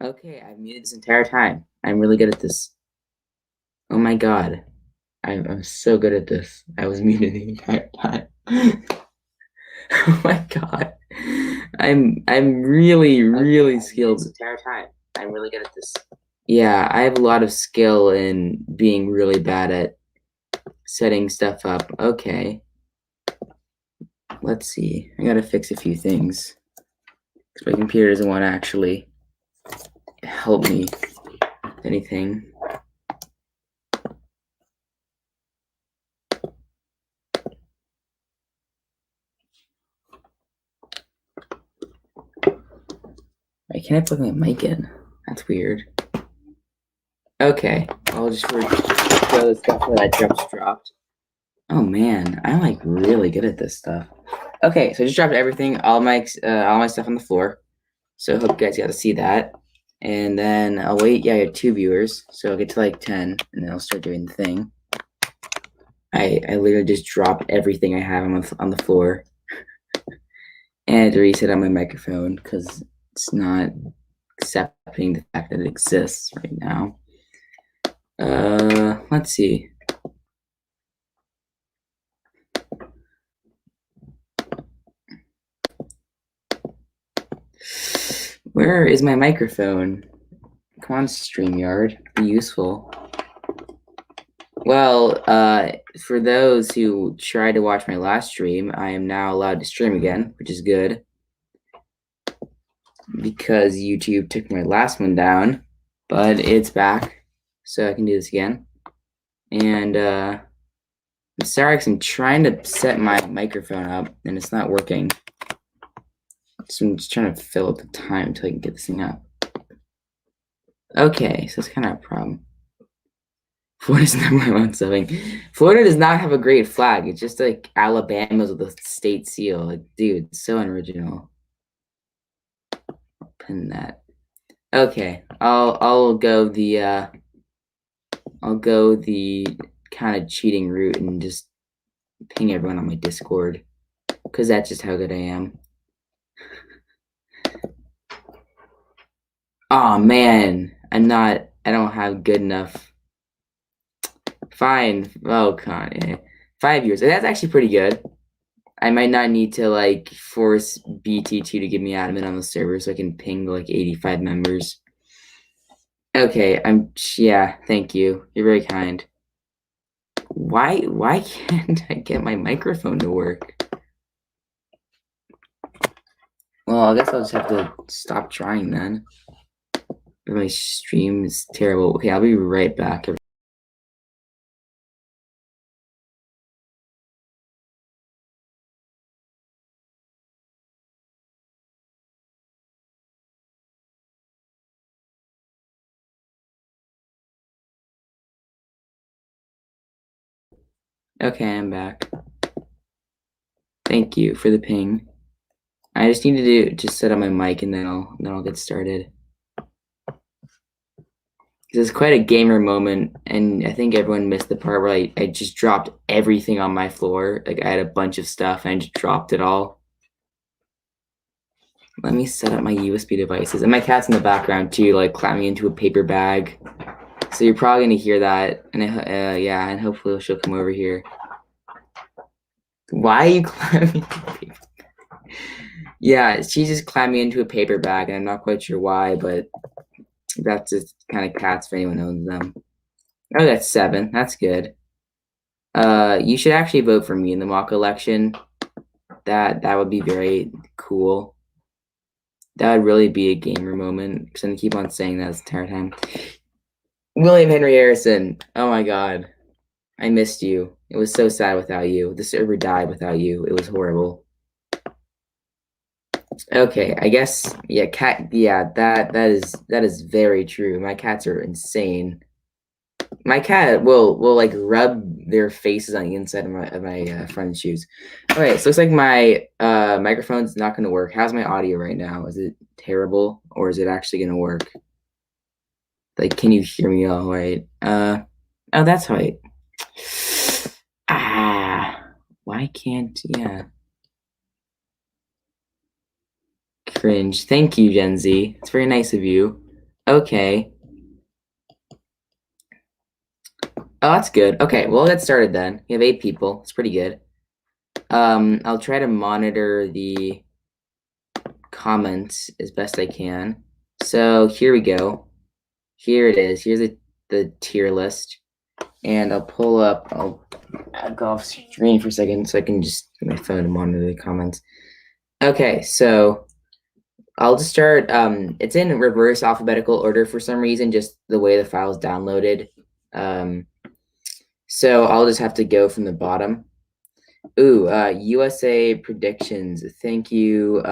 Okay, I've muted this entire time. I'm really good at this. Oh my god. I'm so good at this. I was muted the entire time. Oh my god. I'm really skilled. This entire time. I'm really good at this. Yeah, I have a lot of skill in being really bad at setting stuff up. Okay. Let's see. I gotta fix a few things. Because my computer doesn't want to actually help me with anything. Why can't I plug my mic in? That's weird. Okay, I'll just show the stuff that I just dropped. Oh man, I'm like really good at this stuff. Okay, so I just dropped everything, all my stuff on the floor. So I hope you guys got to see that. And then I'll wait. Yeah, I got 2 viewers, so I'll get to like 10, and then I'll start doing the thing. I literally just dropped everything I have on the floor, and I had to reset on my microphone because it's not accepting the fact that it exists right now. Let's see. Where is my microphone? Come on, StreamYard, be useful. Well, for those who tried to watch my last stream, I am now allowed to stream again, which is good. Because YouTube took my last one down, but it's back, so I can do this again. And I'm sorry because I'm trying to set my microphone up and it's not working. So I'm just trying to fill up the time until I can get this thing up. Okay, so it's kind of a problem. Florida's number one something. Florida does not have a great flag. It's just like Alabama's with a state seal. Like, dude, it's so unoriginal. I'll pin that. Okay, I'll go the kind of cheating route and just ping everyone on my Discord because that's just how good I am. Oh man, I don't have good enough. Fine. Oh god, 5 years. That's actually pretty good. I might not need to like force BT2 to give me admin on the server so I can ping like 85 members. Okay, yeah, thank you. You're very kind. Why can't I get my microphone to work? Well, I guess I'll just have to stop trying then. My stream is terrible. Okay, I'll be right back. Okay, I'm back. Thank you for the ping. I just need to just set up my mic and then I'll get started. It's quite a gamer moment, and I think everyone missed the part where I just dropped everything on my floor. Like I had a bunch of stuff and I just dropped it all. Let me set up my USB devices. And my cat's in the background too, like climbing into a paper bag. So you're probably gonna hear that, and yeah, and hopefully she'll come over here. Why are you climbing? Yeah, she's just climbing into a paper bag, and I'm not quite sure why, but that's just kind of cats if anyone owns them. Oh, that's 7. That's good. You should actually vote for me in the mock election. That would be very cool. That would really be a gamer moment because I'm gonna keep on saying that this entire time. William Henry Harrison. Oh my god. I missed you. It was so sad without you. The server died without you. It was horrible. Okay, I guess that is very true. My cats are insane. My cat will like rub their faces on the inside of my front shoes. All right, so looks like my microphone's not going to work. How's my audio right now? Is it terrible or is it actually going to work? Like, can you hear me all right? Oh, that's right. Why can't yeah? Cringe. Thank you, Gen Z. It's very nice of you. Okay. Oh, that's good. Okay, well, let's get started then. We have 8 people. It's pretty good. I'll try to monitor the comments as best I can. So here we go. Here it is. Here's the tier list. And I'll go off screen for a second so I can just get my phone to monitor the comments. Okay, so I'll just start. It's in reverse alphabetical order for some reason, just the way the file is downloaded. So I'll just have to go from the bottom. Ooh, USA predictions. Thank you,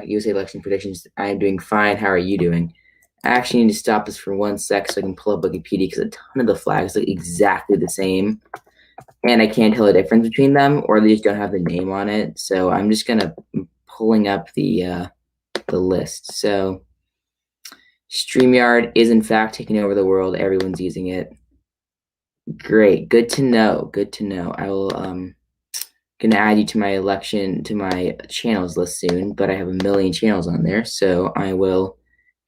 USA election predictions. I'm doing fine. How are you doing? I actually need to stop this for 1 sec so I can pull up Wikipedia because a ton of the flags look exactly the same. And I can't tell the difference between them, or they just don't have the name on it. So I'm just gonna pulling up the list. So StreamYard is in fact taking over the world. Everyone's using it. Great, good to know. Good to know. I will gonna add you to my channels list soon, but I have a million channels on there, so I will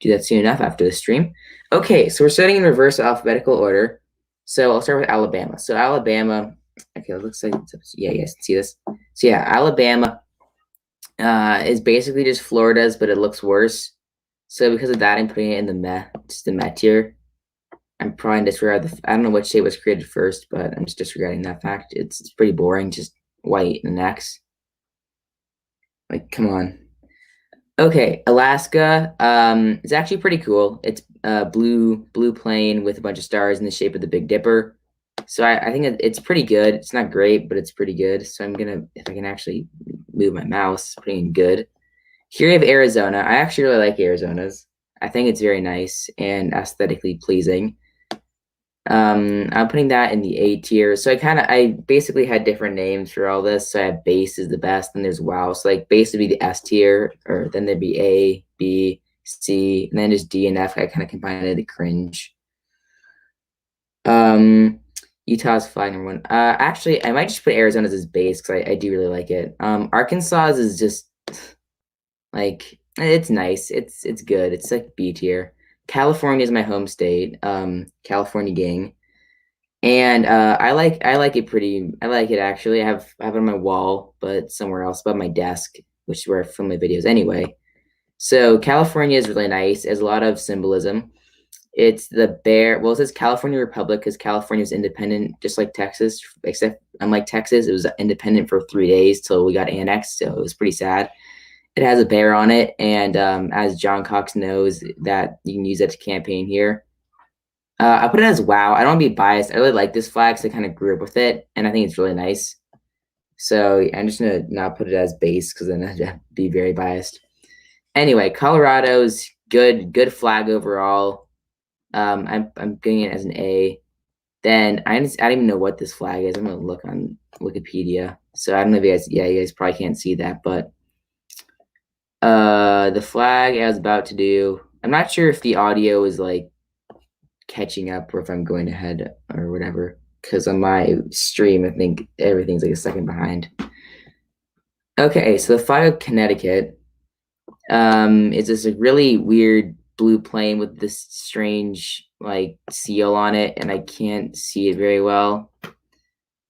do that soon enough after the stream. Okay, so we're starting in reverse alphabetical order. So I'll start with Alabama. So Alabama, okay, it looks like yeah, you guys can see this. So yeah, Alabama is basically just Florida's, but it looks worse. So because of that, I'm putting it in the meh tier. I'm probably disregard I don't know which state was created first, but I'm just disregarding that fact. It's pretty boring, just white and X. Like, come on. Okay, Alaska. It's actually pretty cool. It's blue plane with a bunch of stars in the shape of the Big Dipper. So I think it's pretty good. It's not great, but it's pretty good. So I'm gonna, if I can actually move my mouse, putting in good. Here we have Arizona. I actually really like Arizona's. I think it's very nice and aesthetically pleasing. I'm putting that in the A tier. So I basically had different names for all this. So I have base is the best, and there's wow. So like base would be the S tier, or then there'd be A, B, C, and then just D and F. I kind of combined it to cringe. Utah's flag number 1. Actually, I might just put Arizona's as base because I do really like it. Arkansas's is just like it's nice. It's good. It's like B tier. California is my home state. California gang. And I like it pretty. I like it actually. I have it on my wall, but somewhere else, above my desk, which is where I film my videos anyway. So California is really nice. It has a lot of symbolism. It's the bear. Well, it says California Republic because California is independent, just like Texas. Except unlike Texas, it was independent for 3 days till we got annexed. So it was pretty sad. It has a bear on it, and as John Cox knows, that you can use that to campaign here. I put it as wow. I don't want to be biased. I really like this flag because I kind of grew up with it, and I think it's really nice. So I'm just gonna not put it as base because then I'd be very biased. Anyway, Colorado's good flag overall. I'm getting it as an A. Then I don't even know what this flag is. I'm gonna look on Wikipedia. So I don't know if you guys, yeah, you guys probably can't see that, but the flag I was about to do. I'm not sure if the audio is like catching up or if I'm going ahead or whatever. Because on my stream, I think everything's like a second behind. Okay, so the flag of Connecticut is this really weird blue plane with this strange like seal on it, and I can't see it very well.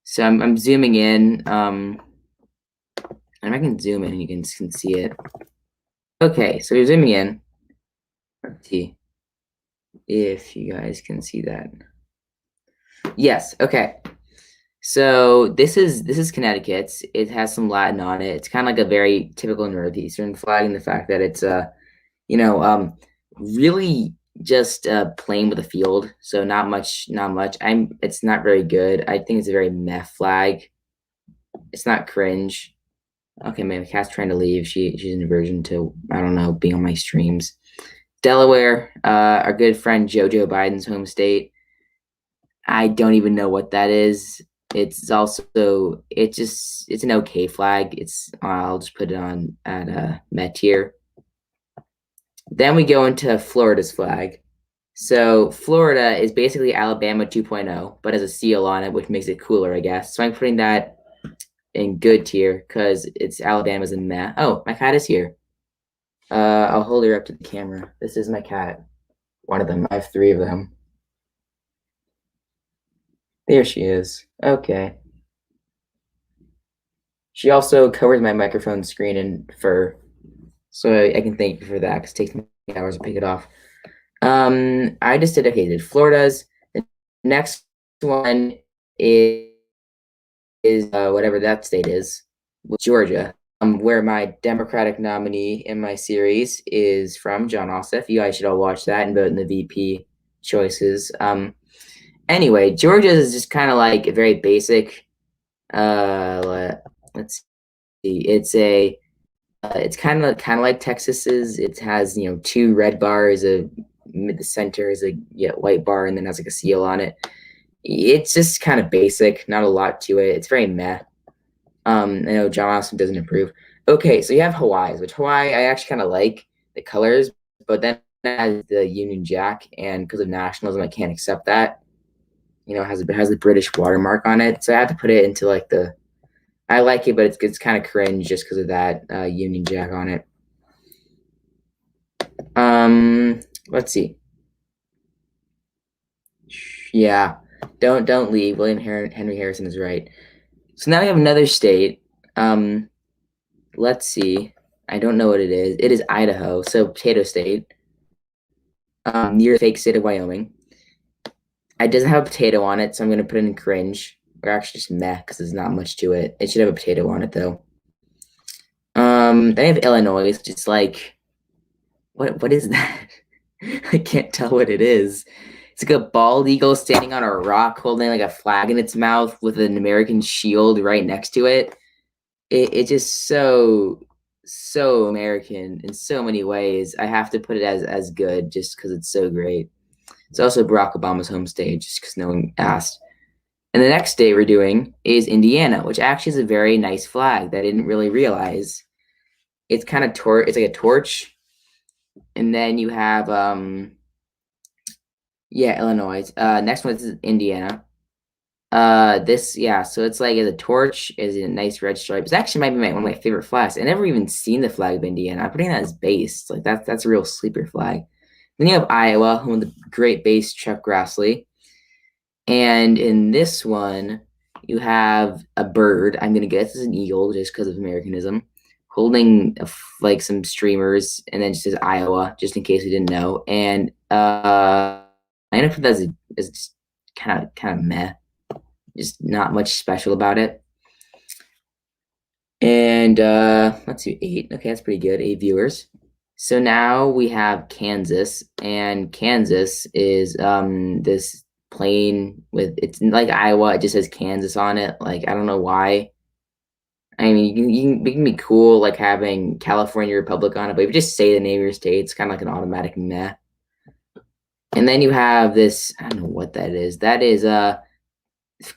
So I'm zooming in. And I can zoom in and you can see it. Okay, so you're zooming in. Let's see if you guys can see that. Yes, okay. So this is Connecticut's. It has some Latin on it. It's kind of like a very typical Northeastern flag in the fact that it's really just plain with a field. So not much. It's not very good. I think it's a very meh flag. It's not cringe. Okay, my cat's trying to leave. She's an aversion to, I don't know, being on my streams. Delaware, our good friend Jojo Biden's home state. I don't even know what that is. It's also it's an okay flag. I'll just put it on at Met tier. Then we go into Florida's flag. So Florida is basically Alabama 2.0, but has a seal on it, which makes it cooler, I guess. So I'm putting that in good tier because it's Alabama's in meh. Oh, my cat is here. I'll hold her up to the camera. This is my cat. one of them. I have three of them. There she is. Okay. She also covers my microphone screen in fur, so I can thank you for that because it takes me hours to pick it off. I just did okay. Did Florida's. The next one is whatever that state is, Georgia. Where my Democratic nominee in my series is from, Jon Ossoff. You guys should all watch that and vote in the VP choices. Anyway, Georgia is just kind of like a very basic. Let's see. It's kind of like Texas's. It has two red bars. The center is a white bar, and then has like a seal on it. It's just kind of basic, not a lot to it. It's very meh. I know Jon Ossoff doesn't approve. Okay, so you have Hawaii's, which Hawaii I actually kind of like the colors, but then it has the Union Jack, and because of nationalism, I can't accept that. It has the British watermark on it, so I have to put it into like the. I like it, but it's kind of cringe just because of that Union Jack on it. Let's see. Yeah, don't leave. Henry Harrison is right. So now we have another state. Let's see. I don't know what it is. It is Idaho, so potato state. Near the fake state of Wyoming. It doesn't have a potato on it, so I'm gonna put it in cringe. Or actually just meh, because there's not much to it. It should have a potato on it though. Then I have Illinois, just like what is that? I can't tell what it is. It's like a bald eagle standing on a rock holding like a flag in its mouth with an American shield right next to it. It's just so American in so many ways. I have to put it as good just because it's so great. It's also Barack Obama's home state, just because no one asked. And the next state we're doing is Indiana, which actually is a very nice flag that I didn't really realize. It's kind of it's like a torch. And then you have Illinois. Next one is Indiana. So it's like as a torch, is a nice red stripe. It's actually might be one of my favorite flags. I never even seen the flag of Indiana. I'm putting that as base. Like that's a real sleeper flag. Then you have Iowa, home of the great bass Chuck Grassley. And in this one, you have a bird. I'm gonna guess it's an eagle just because of Americanism, holding like some streamers, and then just says Iowa, just in case we didn't know. And I'm gonna put that as kind of meh, just not much special about it. And let's see, 8. Okay, that's pretty good. 8 viewers. So now we have Kansas, and Kansas is this plain with it's like Iowa. It just says Kansas on it. Like I don't know why. I mean, you can be cool like having California Republic on it, but if you just say the name of your state, it's kind of like an automatic meh. And then you have this. I don't know what that is. That is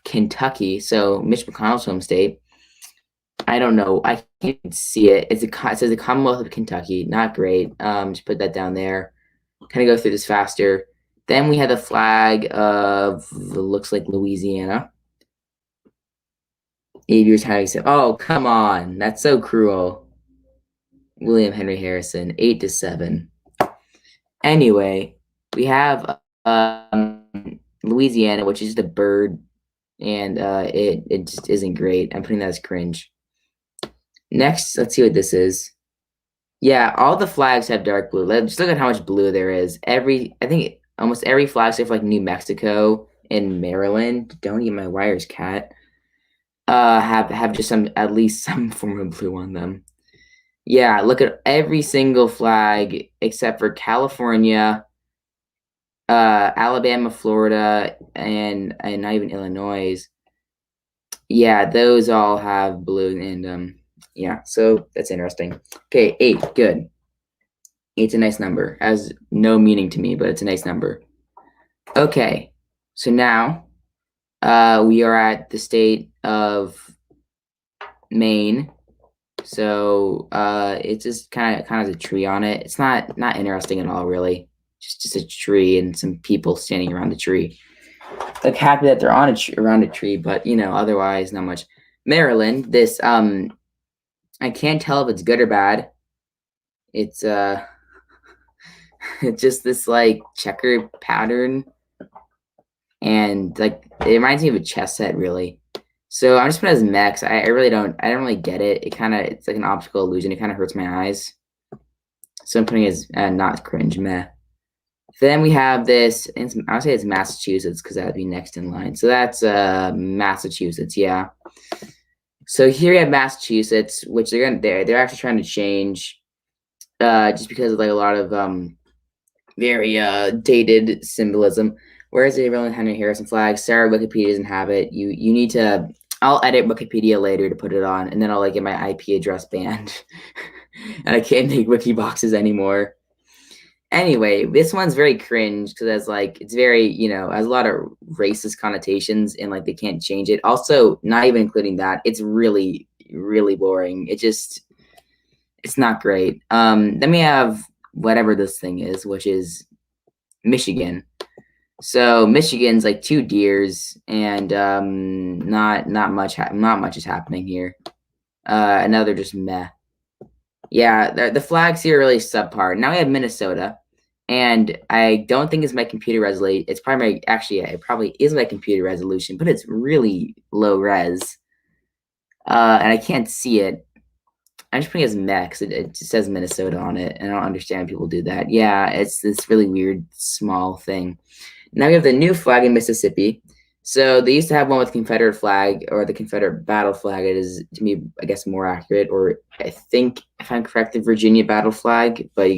Kentucky. So Mitch McConnell's home state. I don't know. I can't see it. It says the Commonwealth of Kentucky. Not great. Just put that down there. Kind of go through this faster. Then we have the flag of looks like Louisiana. 8 years high. Oh, come on. That's so cruel. William Henry Harrison, 8-7. Anyway, we have Louisiana, which is just a bird, and it just isn't great. I'm putting that as cringe. Next, let's see what this is. Yeah, all the flags have dark blue. Just look at how much blue there is. I think almost every flag, except for like New Mexico and Maryland. Don't eat my wires, cat. Have just at least some form of blue on them. Yeah, look at every single flag except for California, Alabama, Florida, and not even Illinois. Yeah, those all have blue, and yeah, so that's interesting. Okay, 8, good. 8's a nice number. Has no meaning to me, but it's a nice number. Okay, so now we are at the state of Maine. So it's just kind of has a tree on it. It's not interesting at all, really. Just a tree and some people standing around the tree. Like happy that they're on around a tree, but otherwise not much. Maryland, this I can't tell if it's good or bad. It's It's just this like checker pattern, and like it reminds me of a chess set, really. So I'm just putting it as mechs. I really don't really get it. It's like an optical illusion. It kind of hurts my eyes. So I'm putting it as not cringe, meh. Then we have this, I would say it's Massachusetts because that would be next in line. So that's Massachusetts, yeah. So here we have Massachusetts, which they're actually trying to change, just because of like a lot of very dated symbolism. Where's the Abraham Henry Harrison flag? Sarah, Wikipedia doesn't have it. You need to. I'll edit Wikipedia later to put it on, and then I'll like get my IP address banned, and I can't make wiki boxes anymore. Anyway, this one's very cringe because it's very, has a lot of racist connotations and like they can't change it. Also, not even including that, it's really, really boring. It's not great. Then we have whatever this thing is, which is Michigan. So Michigan's like two deers, and not much is happening here. Another just meh. Yeah, the flags here are really subpar. Now we have Minnesota, and I don't think it's my computer resolution. It's probably it probably is my computer resolution, but it's really low res, and I can't see it. I'm just putting it as Mex. It just says Minnesota on it, and I don't understand people do that. Yeah, it's this really weird small thing. Now we have the new flag in Mississippi. So they used to have one with Confederate flag or the Confederate battle flag. It is, to me, I guess, more accurate. Or I think, if I'm correct, the Virginia battle flag. But I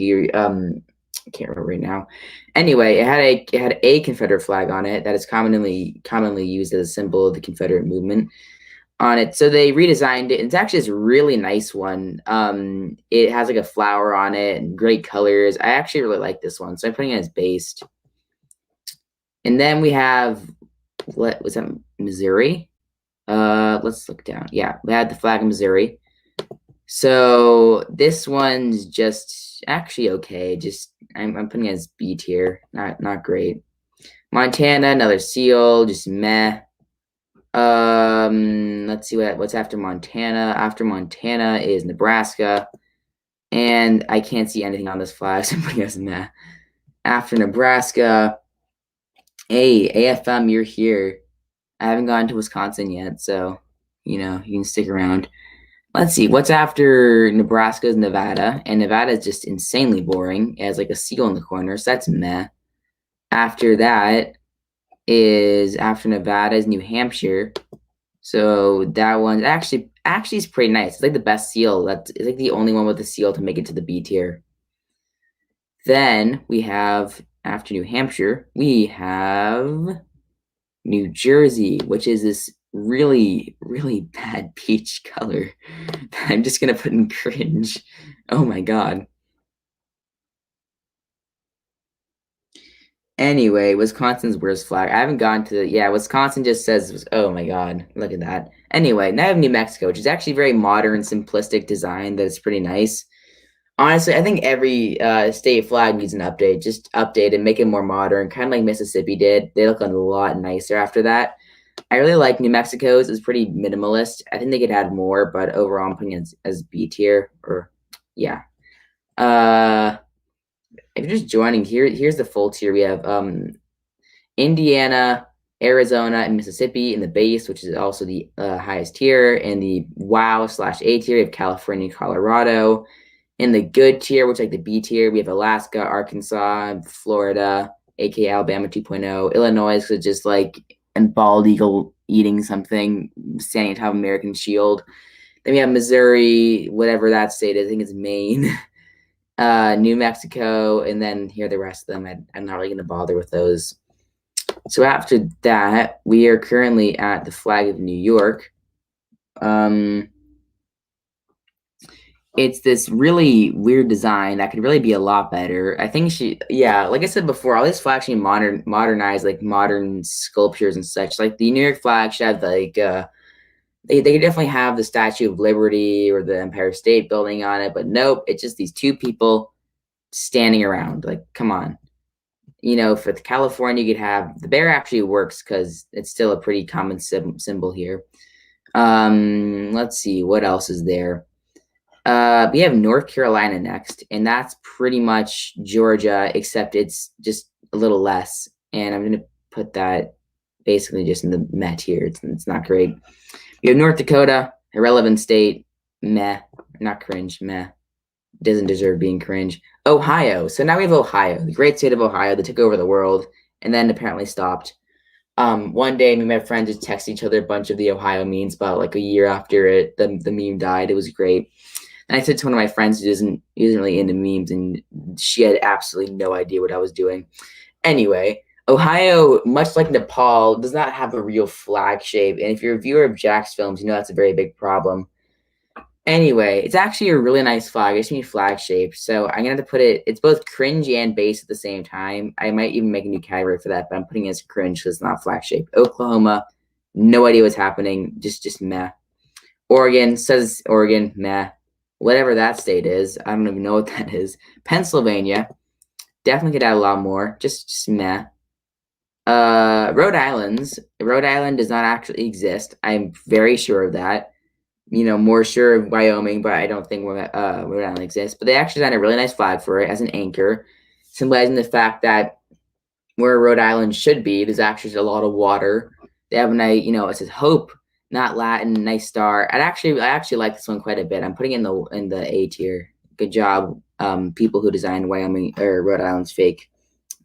can't remember right now. Anyway, it had a Confederate flag on it that is commonly used as a symbol of the Confederate movement on it. So they redesigned it. It's actually this really nice one. It has like a flower on it and great colors. I actually really like this one, so I'm putting it as based. And then we have, what was that, Missouri? Let's look down. Yeah, we had the flag of Missouri. So this one's just actually okay. Just I'm putting it as B tier. Not great. Montana, another seal, just meh. Let's see what's after Montana. After Montana is Nebraska. And I can't see anything on this flag, so I'm putting it as meh. After Nebraska, hey, AFM, you're here. I haven't gone to Wisconsin yet, so you can stick around. Let's see what's after Nebraska is Nevada, and Nevada is just insanely boring. It has like a seal in the corner, so that's meh. After that is after Nevada is New Hampshire, so that one actually is pretty nice. It's like the best seal. It's like the only one with a seal to make it to the B tier. Then we have after New Hampshire, we have New Jersey, which is this really, really bad peach color. I'm just gonna put in cringe. Oh my god. Anyway, Wisconsin's worst flag. I haven't gone to Wisconsin just says, oh my god, look at that. Anyway, now I have New Mexico, which is actually very modern, simplistic design that is pretty nice. Honestly, I think every state flag needs an update. Just update and make it more modern, kind of like Mississippi did. They look a lot nicer after that. I really like New Mexico's. It's pretty minimalist. I think they could add more, but overall, I'm putting it as B tier. Or yeah. If you're just joining here's the full tier. We have Indiana, Arizona, and Mississippi in the base, which is also the highest tier. In the wow/A tier, we have California, Colorado. In the good tier, which is like the B tier, we have Alaska, Arkansas, Florida, aka Alabama 2.0, Illinois, because it's just like a bald eagle eating something, standing atop American shield. Then we have Missouri, whatever that state is. I think it's Maine. New Mexico, and then here are the rest of them. I'm not really going to bother with those. So after that, we are currently at the flag of New York. It's this really weird design that could really be a lot better. I think like I said before, all these flags should be modernized, like modern sculptures and such. Like the New York flag should have like they definitely have the Statue of Liberty or the Empire State Building on it, but nope, it's just these two people standing around. Like, come on. For the California, you could have the bear actually works because it's still a pretty common symbol here. Let's see, what else is there? We have North Carolina next, and that's pretty much Georgia, except it's just a little less. And I'm gonna put that basically just in the meh tier. It's not great. We have North Dakota, irrelevant state, meh, not cringe, meh. Doesn't deserve being cringe. Ohio. So now we have Ohio, the great state of Ohio that took over the world and then apparently stopped. One day me and my friends just texted each other a bunch of the Ohio memes about like a year after the meme died. It was great. And I said to one of my friends who isn't really into memes, and she had absolutely no idea what I was doing. Anyway, Ohio, much like Nepal, does not have a real flag shape. And if you're a viewer of Jack's films, you know that's a very big problem. Anyway, it's actually a really nice flag. I just need flag shape. So I'm gonna have to put it, it's both cringe and base at the same time. I might even make a new category for that, but I'm putting it as cringe because it's not flag shape. Oklahoma, no idea what's happening. Just meh. Oregon says Oregon, meh. Whatever that state is, I don't even know what that is. Pennsylvania, definitely could add a lot more. Just meh. Rhode Island does not actually exist. I'm very sure of that. More sure of Wyoming, but I don't think Rhode Island exists. But they actually designed a really nice flag for it as an anchor, symbolizing the fact that where Rhode Island should be, there's actually a lot of water. They have a nice, it says hope, not Latin, nice star. I actually like this one quite a bit. I'm putting it in the A tier. Good job, people who designed Wyoming or Rhode Island's fake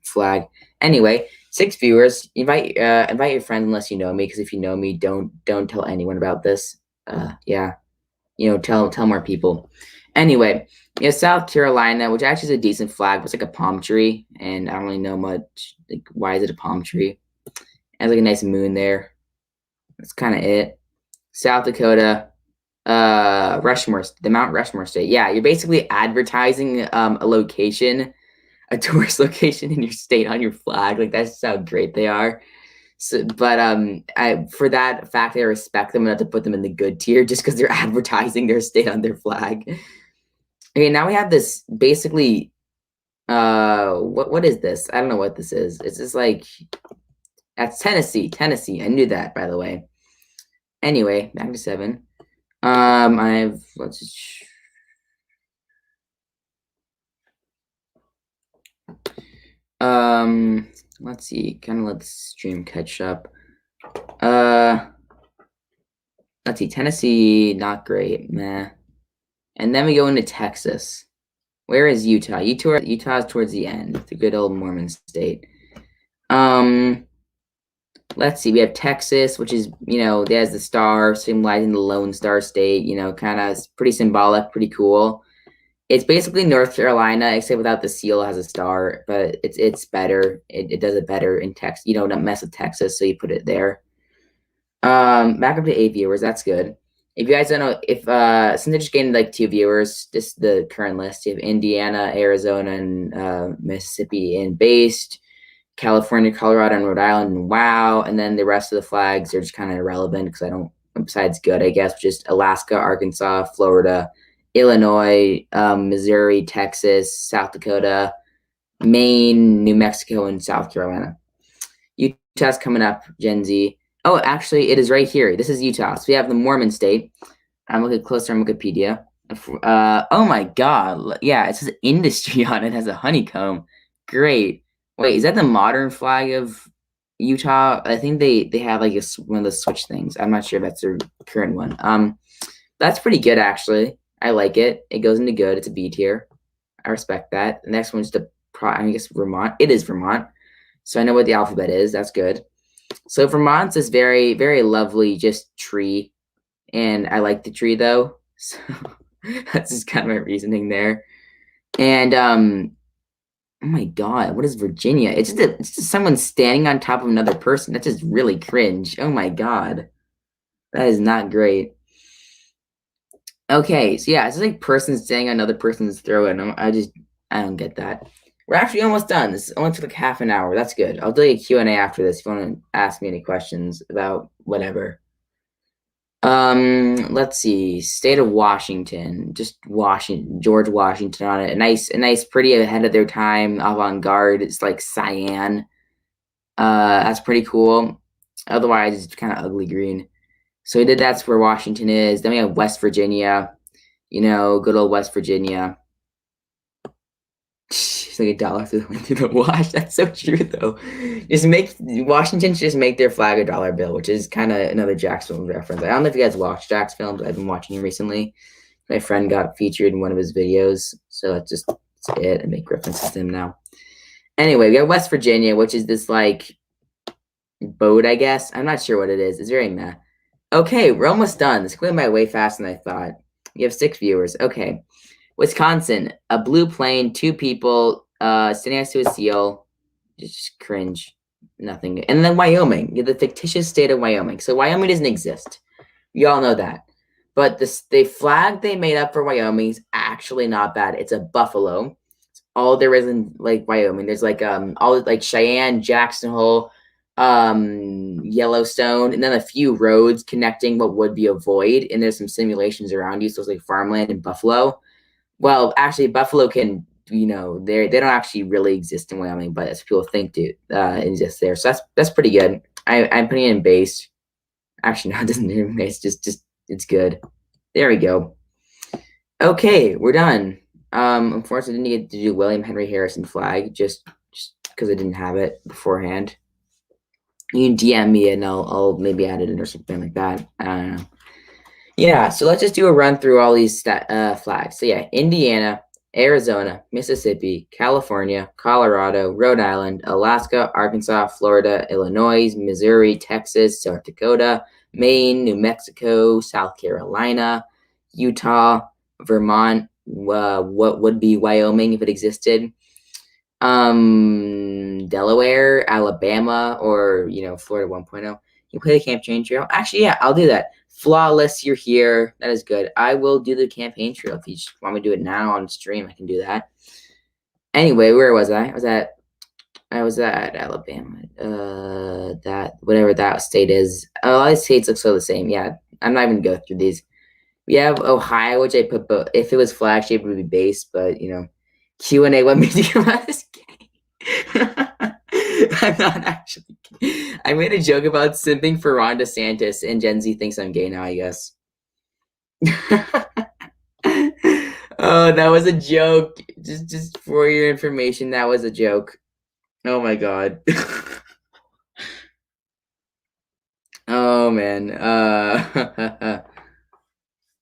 flag. Anyway, 6 viewers. Invite your friends unless you know me, because if you know me, don't tell anyone about this. Yeah, tell more people. Anyway, South Carolina, which actually is a decent flag, but it's like a palm tree, and I don't really know much. Like, why is it a palm tree? It has like a nice moon there. That's kind of it. South Dakota, Rushmore, the Mount Rushmore state. Yeah, you're basically advertising a location, a tourist location in your state on your flag. Like, that's just how great they are. So, but for that fact, I respect them enough to put them in the good tier just because they're advertising their state on their flag. Okay, now we have this basically. What is this? I don't know what this is. It's just like that's Tennessee. Tennessee. I knew that, by the way. Anyway, back to 7. I have let's see. Kind of let the stream catch up. Let's see. Tennessee, not great. Meh. And then we go into Texas. Where is Utah? Utah is towards the end. The good old Mormon state. Let's see. We have Texas, which is, there's the star symbolizing the Lone Star State. Kind of pretty symbolic, pretty cool. It's basically North Carolina, except without the seal as a star, but it's better. It does it better in Texas. You don't mess with Texas, so you put it there. Back up to 8 viewers. That's good. If you guys don't know, since they're just getting like 2 viewers, just the current list, you have Indiana, Arizona, and Mississippi in based, California, Colorado, and Rhode Island, and wow. And then the rest of the flags are just kind of irrelevant because I don't, besides good, I guess, just Alaska, Arkansas, Florida, Illinois, Missouri, Texas, South Dakota, Maine, New Mexico, and South Carolina. Utah's coming up, Gen Z. Oh, actually, it is right here. This is Utah. So we have the Mormon state. I'm looking closer on Wikipedia. Oh my God. Yeah, it says industry on it. It has a honeycomb. Great. Wait, is that the modern flag of Utah? I think they have like one of the switch things. I'm not sure if that's their current one. That's pretty good actually. I like it. It goes into good. It's a B tier. I respect that. The next one's I guess Vermont. It is Vermont. So I know what the alphabet is. That's good. So Vermont's this very, very lovely just tree. And I like the tree though. So that's just kind of my reasoning there. And oh my God, what is Virginia? It's just someone standing on top of another person. That's just really cringe. Oh my God. That is not great. Okay, so yeah, it's just like person standing on another person's throat, and I don't get that. We're actually almost done. This only took like half an hour. That's good. I'll do a Q&A after this if you want to ask me any questions about whatever. Let's see. State of Washington. Just George Washington on it. A nice, pretty ahead of their time, avant-garde. It's like cyan. That's pretty cool. Otherwise, it's kind of ugly green. So we did that's where Washington is. Then we have West Virginia. You know, good old West Virginia. It's like $1 through the wash. That's so true, though. Just make Washington should just make their flag a dollar bill, which is kind of another Jax film reference. I don't know if you guys watch Jax films. I've been watching him recently. My friend got featured in one of his videos, so that's it. I make references to him now. Anyway, we got West Virginia, which is this like boat, I guess. I'm not sure what it is. It's very meh. Okay, we're almost done. This went by way faster than I thought. You have 6 viewers. Okay. Wisconsin, a blue plane, 2 people, sitting next to a seal. Just cringe. Nothing. And then Wyoming, the fictitious state of Wyoming. So Wyoming doesn't exist. We all know that. But the flag they made up for Wyoming is actually not bad. It's a buffalo. It's all there is in like Wyoming. There's like all like Cheyenne, Jackson Hole, Yellowstone, and then a few roads connecting what would be a void. And there's some simulations around you. So it's like farmland and buffalo. Well, actually, buffalo can, they don't actually really exist in Wyoming, but as people think do exist there. So that's pretty good. I'm putting it in base. Actually, no, it doesn't do base. Just it's good. There we go. Okay, we're done. Unfortunately, I didn't get to do William Henry Harrison flag just because I didn't have it beforehand. You can DM me and I'll maybe add it in or something like that. I don't know. Yeah, so let's just do a run through all these flags. So yeah, Indiana, Arizona, Mississippi, California, Colorado, Rhode Island, Alaska, Arkansas, Florida, Illinois, Missouri, Texas, South Dakota, Maine, New Mexico, South Carolina, Utah, Vermont, what would be Wyoming if it existed, Delaware, Alabama, or Florida 1.0. You play the campaign trail. Actually, yeah, I'll do that. Flawless, you're here. That is good. I will do the campaign trail. If you just want me to do it now on stream, I can do that. Anyway, where was I? I was at Alabama. That whatever that state is. All these states look so the same. Yeah, I'm not even going to go through these. We have Ohio, which I put, but if it was flag shaped, it would be base. But Q&A. What made you come out of this game? I'm not actually. I made a joke about simping for Ron DeSantis, and Gen Z thinks I'm gay now, I guess. Oh, that was a joke. Just for your information, that was a joke. Oh my god. Oh man.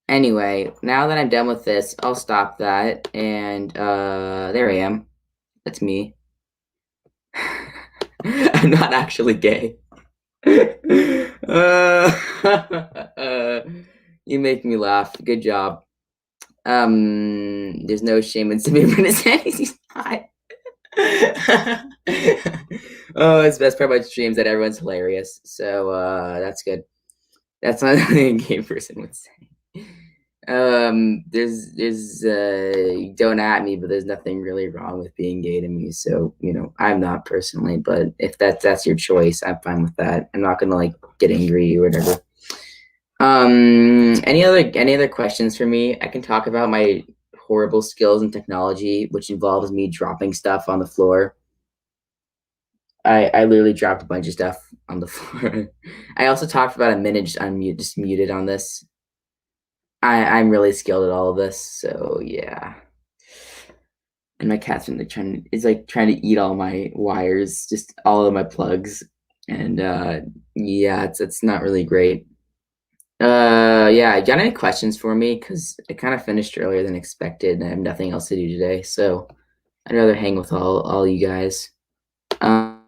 Anyway, now that I'm done with this, I'll stop that, and there I am. That's me. I'm not actually gay. You make me laugh. Good job. There's no shame in Sammy Bernasconi. He's not. Oh, it's the best part about streams that everyone's hilarious. So that's good. That's not a gay person would say. There's don't at me, but there's nothing really wrong with being gay to me. So I'm not personally, but if that's your choice, I'm fine with that. I'm not gonna like get angry or whatever. Any other questions for me? I can talk about my horrible skills in technology, which involves me dropping stuff on the floor. I literally dropped a bunch of stuff on the floor. I also talked about a minute just muted on this. I'm really skilled at all of this, so yeah. And my cat's been trying to eat all my wires, just all of my plugs, and yeah, it's not really great. Yeah, got any questions for me? Because I kind of finished earlier than expected, and I have nothing else to do today, so I'd rather hang with all you guys. How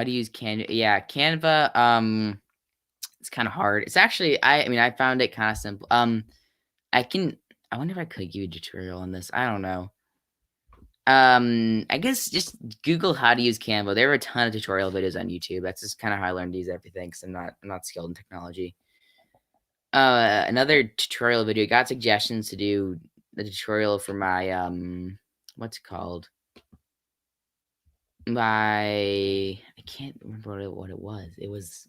to use Canva? Yeah, Canva. It's kind of hard. It's actually, I mean, I found it kind of simple. I wonder if I could give you a tutorial on this. I don't know. I guess just Google how to use Canva. There are a ton of tutorial videos on YouTube. That's just kind of how I learned to use everything because I'm not skilled in technology. Another tutorial video. Got suggestions to do the tutorial for my what's it called? I can't remember what it was. It was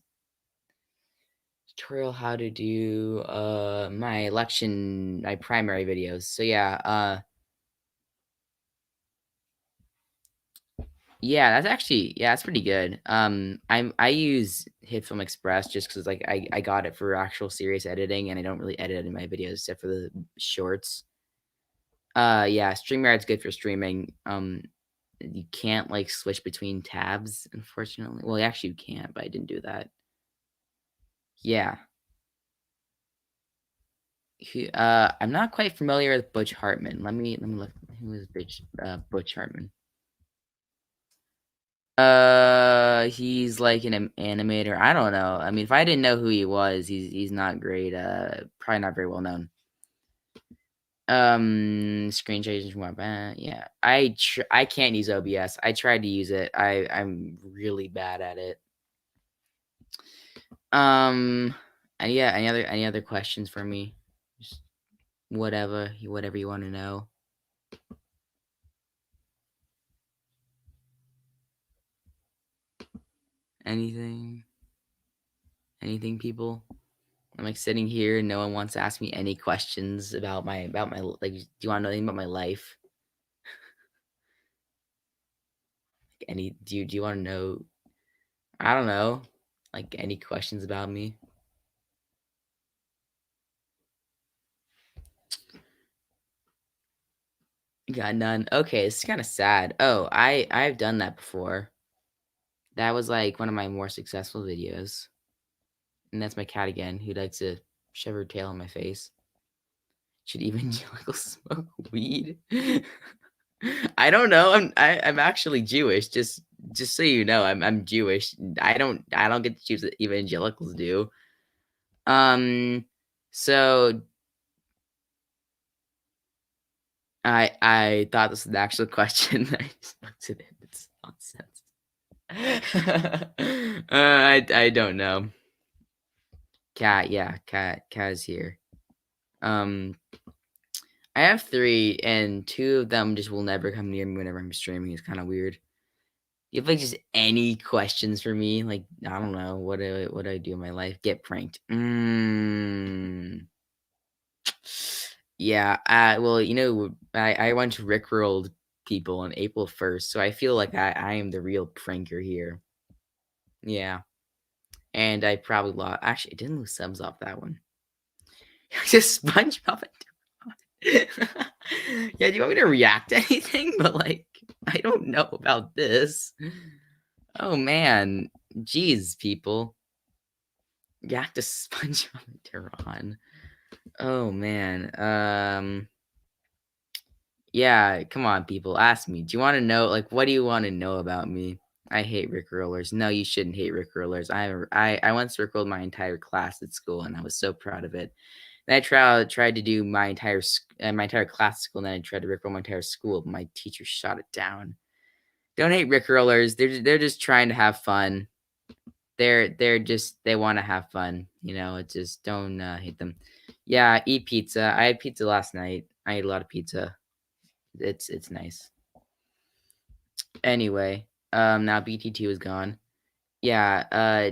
tutorial how to do my primary videos. So yeah, Yeah, that's pretty good. I use HitFilm Express just because like I got it for actual serious editing, and I don't really edit in my videos except for the shorts. Yeah, StreamYard's good for streaming. You can't like switch between tabs, unfortunately. Well, actually you can, but I didn't do that. Yeah. I'm not quite familiar with Butch Hartman. Let me look. Who is Butch Hartman? He's like an animator. I don't know. I mean, if I didn't know who he was, he's not great. Probably not very well known. Screen changing from my yeah. I can't use OBS. I tried to use it. I'm really bad at it. Um, and yeah, any other questions for me? Just whatever you want to know. Anything? Anything, people? I'm like sitting here and no one wants to ask me any questions about my like. Do you want to know anything about my life? Any? Do you want to know? I don't know. Like any questions about me? Got none. Okay, it's kind of sad. Oh, I've done that before. That was like one of my more successful videos. And that's my cat again, who likes to shove her tail in my face. Should evangelicals smoke weed? I don't know. I'm actually Jewish. Just so you know, I'm Jewish. I don't get to choose what evangelicals do. So I thought this was an actual question. I just looked at it. It's nonsense. I don't know. Cat, yeah, cat is here. Um, I have 3, and 2 of them just will never come near me whenever I'm streaming. It's kind of weird. You have like just any questions for me? Like I don't know what do I do in my life? Get pranked. Yeah. Well, I once rickrolled people on April 1st, so I feel like I am the real pranker here. Yeah. And I probably lost. Actually, I didn't lose subs off that one. Just SpongeBob. Yeah, do you want me to react to anything? But like, I don't know about this. Oh man, jeez, people. React to SpongeBob and Tehran. Oh man. Yeah, come on, people. Ask me. Do you want to know? Like, what do you want to know about me? I hate Rickrollers. No, you shouldn't hate Rickrollers. I once Rickrolled my entire class at school, and I was so proud of it. Then I tried to do my entire class at school, and then I tried to Rickroll my entire school, but my teacher shot it down. Don't hate Rickrollers. They're just trying to have fun. They want to have fun. It's just don't hate them. Yeah, eat pizza. I had pizza last night. I ate a lot of pizza. It's nice. Anyway, now BT2 is gone. Yeah,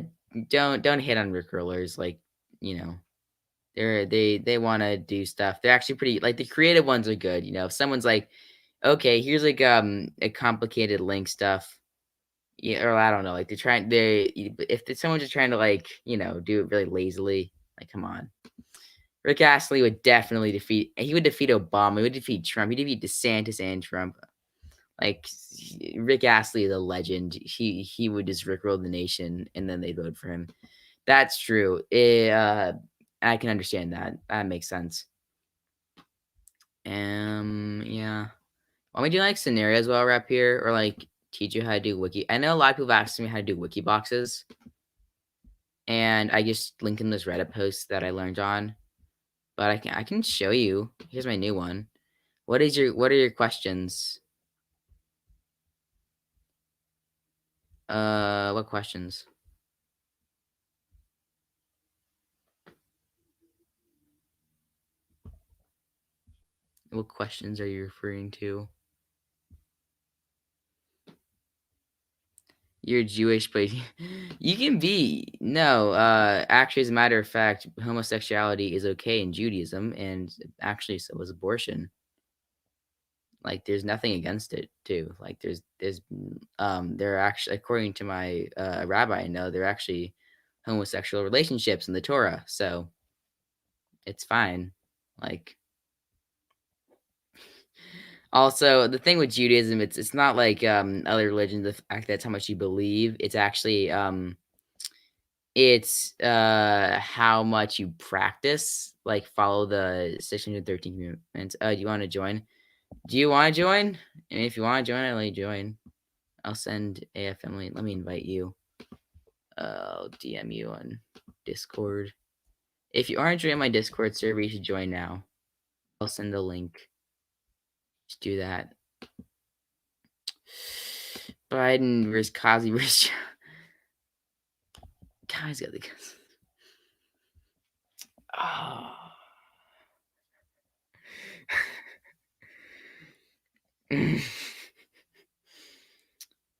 don't hit on Rickrollers. Like, they want to do stuff. They're actually pretty like the creative ones are good. If someone's like, okay, here's like a complicated link stuff. Yeah, or I don't know, like if someone's just trying to like, do it really lazily, like come on. Rick Astley would definitely defeat Obama, he would defeat Trump, he'd defeat DeSantis and Trump. Like Rick Astley is a legend. He would just rickroll the nation and then they vote for him. That's true. I can understand that. That makes sense. Yeah. Want me to do like scenarios while we're up here, or like teach you how to do wiki? I know a lot of people have asked me how to do wiki boxes, and I just link in this Reddit post that I learned on. But I can show you. Here's my new one. What are your questions? What questions? What questions are you referring to? You're Jewish, but you can be. No, actually, as a matter of fact, homosexuality is okay in Judaism, and actually, so is abortion. Like, there's nothing against it too. Like, there are actually, according to my rabbi I know, there are actually homosexual relationships in the Torah, so it's fine. Like, also the thing with Judaism, it's not like other religions. The fact that's how much you believe. It's actually it's how much you practice. Like, follow the 613 commandments. Do you want to join? Do you want to join? And if you want to join, I'll let you join. I'll send AFM. Let me invite you. I'll DM you on Discord. If you aren't joining my Discord server, you should join now. I'll send the link. Just do that. Biden versus Kazi versus. Guys got the guns. Oh.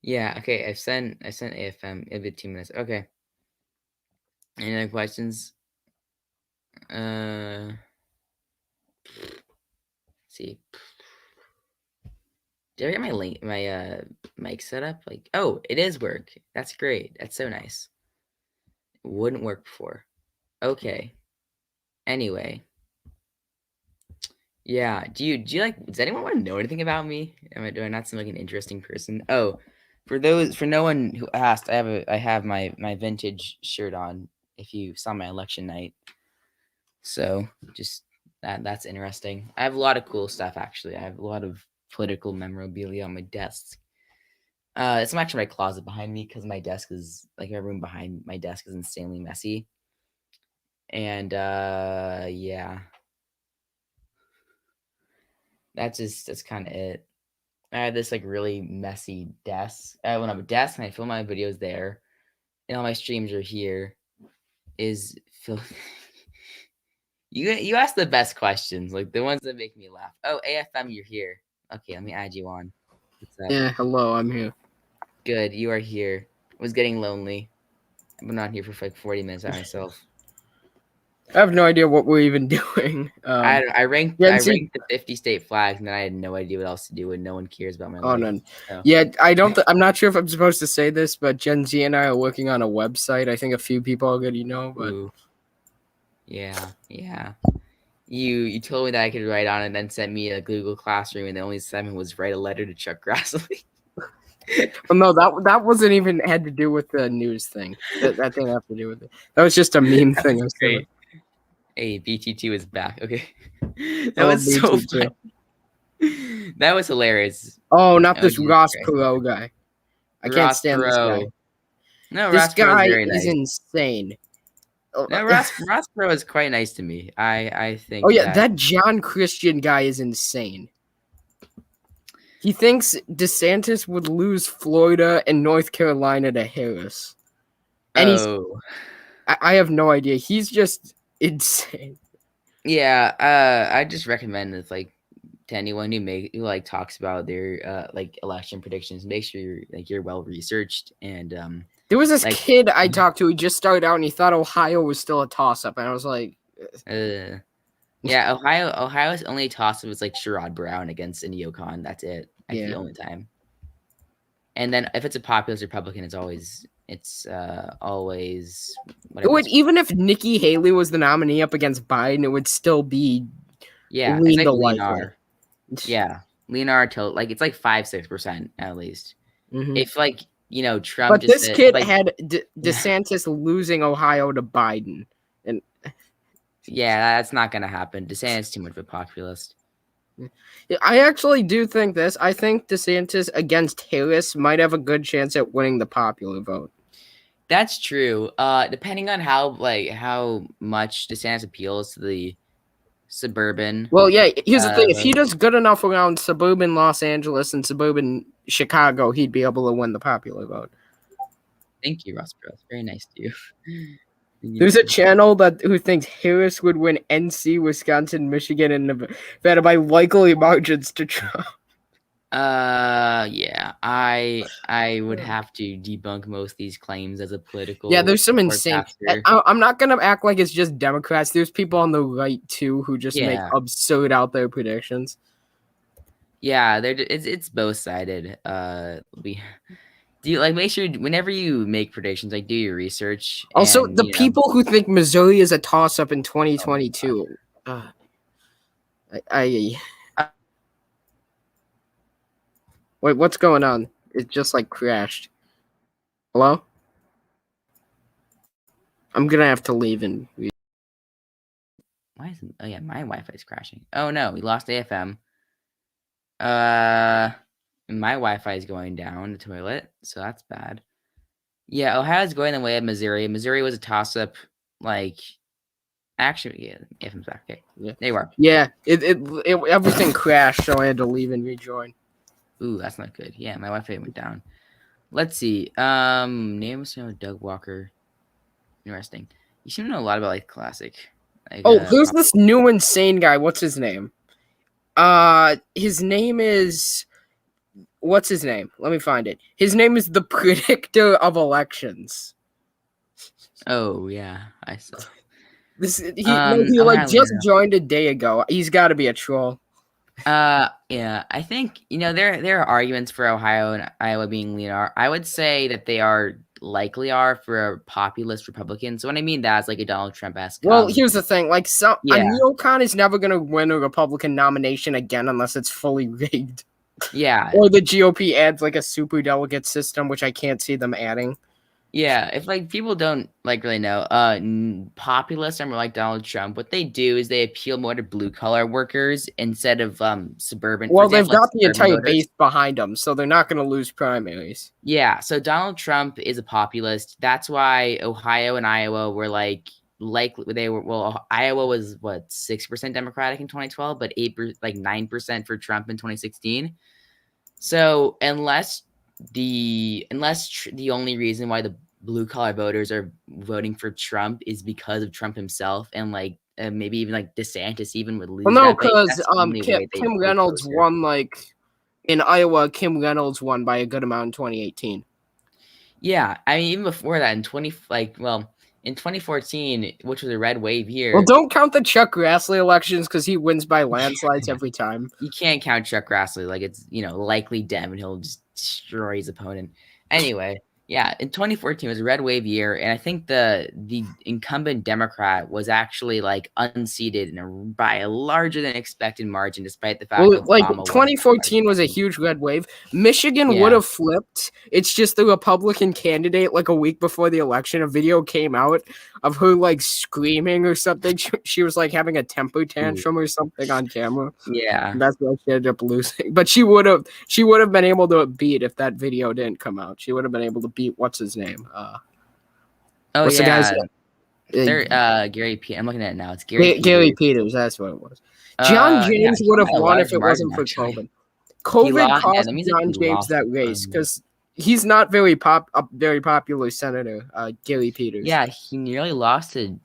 Yeah, okay. I sent AFM. It'll be 2 minutes. Okay. Any other questions? Let's see. Did I get my mic set up? Like, oh, it is work. That's great. That's so nice. It wouldn't work before. Okay. Anyway. Yeah. Do you like, does anyone want to know anything about me? Do I not seem like an interesting person? Oh, for no one who asked, I have my vintage shirt on if you saw my election night. So just that's interesting. I have a lot of cool stuff actually. I have a lot of political memorabilia on my desk. It's actually my closet behind me because my desk is like my room behind my desk is insanely messy. And yeah. That's kind of it. I had this like really messy desk. I went up a desk and I film my videos there. And all my streams are here. Is Phil You ask the best questions, like the ones that make me laugh. Oh, AFM, you're here. Okay, let me add you on. What's up? Yeah, hello, I'm here. Good, you are here. I was getting lonely. I've been on here for like 40 minutes by myself. I have no idea what we're even doing. I ranked the 50 state flags, and then I had no idea what else to do, and no one cares about my life. None. So. Yeah, I'm not sure if I'm supposed to say this, but Gen Z and I are working on a website. I think a few people already know, but ooh. Yeah. You told me that I could write on it, and then sent me a Google Classroom, and the only assignment was write a letter to Chuck Grassley. Well, no, that wasn't even had to do with the news thing. That didn't have to do with it. That was just a meme thing. Was great. Hey, BT2 is back. Okay, that was so funny. That was hilarious. Oh, not this Ross Perot guy. I can't stand this guy. No, this guy is insane. No, Ross Perot is quite nice to me. I think. Oh yeah, that John Christian guy is insane. He thinks DeSantis would lose Florida and North Carolina to Harris. And I have no idea. He's just insane. Yeah, I just recommend this like to anyone who talks about their like election predictions. Make sure you're well researched and there was this kid I talked to. He just started out and he thought Ohio was still a toss up, and I was like, yeah, Ohio's only toss up was like Sherrod Brown against Indy Ocon. That's it. That's the only time. And then if it's a populist Republican, it's always even if Nikki Haley was the nominee up against Biden, it would still be it's like Leonard. Yeah, Leonard till like it's like 5-6% at least. Mm-hmm. If Trump. But this kid had DeSantis losing Ohio to Biden, and yeah, that's not gonna happen. DeSantis is too much of a populist. I actually do think this. I think DeSantis against Harris might have a good chance at winning the popular vote. That's true. Depending on how much DeSantis appeals to the suburban. Well, yeah. Here's the thing: if he does good enough around suburban Los Angeles and suburban Chicago, he'd be able to win the popular vote. Thank you, Ross Perot. Very nice to you. There's a channel who thinks Harris would win NC, Wisconsin, Michigan, and Nevada by likely margins to Trump. Yeah, I would have to debunk most of these claims as a political. Yeah, there's some insane. I'm not gonna act like it's just Democrats. There's people on the right too who just make absurd out there predictions. Yeah, it's both sided. We do you like make sure whenever you make predictions, like do your research Also, and the people who think Missouri is a toss-up in oh my God. 2022. Uh, I Uh, wait. What's going on? It just like crashed. Hello? I'm gonna have to leave and. why isn't oh yeah, my Wi-Fi is crashing. Oh no, we lost AFM. Uh my Wi-Fi is going down the toilet, so that's bad. Yeah, Ohio's going the way of Missouri. Missouri was a toss-up, like actually, yeah, AFM's back. Okay. Yeah. There you are. Yeah. Everything crashed, so I had to leave and rejoin. Ooh, that's not good. Yeah, my Wi-Fi went down. Let's see. Name of Doug Walker. Interesting. You seem to know a lot about like classic. Like Oh, who's this new insane guy? What's his name? His name is. What's his name? Let me find it. His name is the predictor of elections. oh yeah, I saw. He I'm like gonna just leave joined a day ago. He's got to be a troll. Yeah, I think there are arguments for Ohio and Iowa being leaner. I would say that they likely are for a populist Republican. So what I mean that's like a Donald Trump-esque. Well, here's the thing: like, a Yeah, neocon is never gonna win a Republican nomination again unless it's fully rigged, yeah, or the GOP adds like a super delegate system, which I can't see them adding. yeah. If like people don't like really know, populists are more like Donald Trump. What they do is they appeal more to blue collar workers instead of suburban. For Well, they've example, like got the suburban entire voters. base behind them, so they're not gonna lose primaries. Yeah, so Donald Trump is a populist. That's why Ohio and Iowa were likely they were well Iowa was what 6% Democratic in 2012, but 9% for Trump in 2016. So the only reason why the blue collar voters are voting for Trump is because of Trump himself and maybe even like DeSantis even would Well, lose no, that base. because That's the only way they Kim get Reynolds closer. won like in Iowa. Kim Reynolds won by a good amount in 2018. Yeah, I mean, even before that, in 2014, which was a red wave year. Well, don't count the Chuck Grassley elections because he wins by landslides every time. You can't count Chuck Grassley like it's likely Dem and he'll just destroy his opponent. Anyway, yeah, in 2014 was a red wave year, and I think the incumbent Democrat was actually like unseated by a larger than expected margin, despite the fact Well, like Obama won. 2014 was a huge red wave. Michigan would have flipped. It's just the Republican candidate, like a week before the election, a video came out of her like screaming or something. She was like having a temper tantrum or something on camera. Yeah. And that's why she ended up losing. But she would have been able to beat if that video didn't come out. She would have been able to beat what's his name? What's the guy's name? Gary P. I'm looking at it now. It's Gary Peters. That's what it was. John James would have won if it wasn't for COVID. COVID cost John James that race because he's not very a very popular senator, Gary Peters. Yeah, he nearly lost to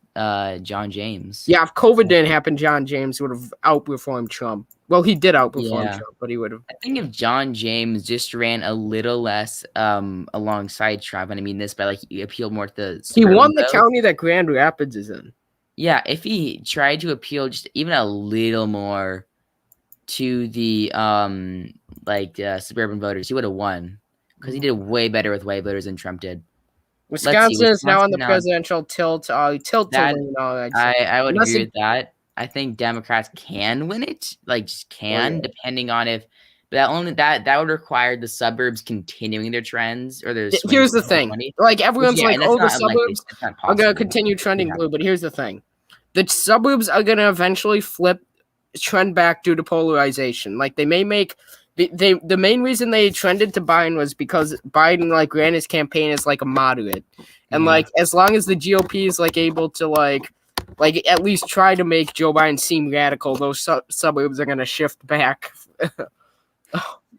John James. Yeah, if COVID didn't happen, John James would have outperformed Trump. Well, he did outperform Trump, but he would have. I think if John James just ran a little less alongside Trump, and I mean this by like he appealed more to the. He won the county that Grand Rapids is in. Yeah, if he tried to appeal just even a little more to the suburban voters, he would have won because he did way better with white voters than Trump did. Wisconsin is now on the presidential tilt. I would agree with that. I think Democrats can win it, depending on if. But that would require the suburbs continuing their trends or their. Here's the thing, like everyone's the suburbs are gonna continue trending blue, but here's the thing, the suburbs are gonna eventually trend back due to polarization. Like they may make. The main reason they trended to Biden was because Biden ran his campaign as a moderate, and as long as the GOP is able to at least try to make Joe Biden seem radical, those suburbs are gonna shift back,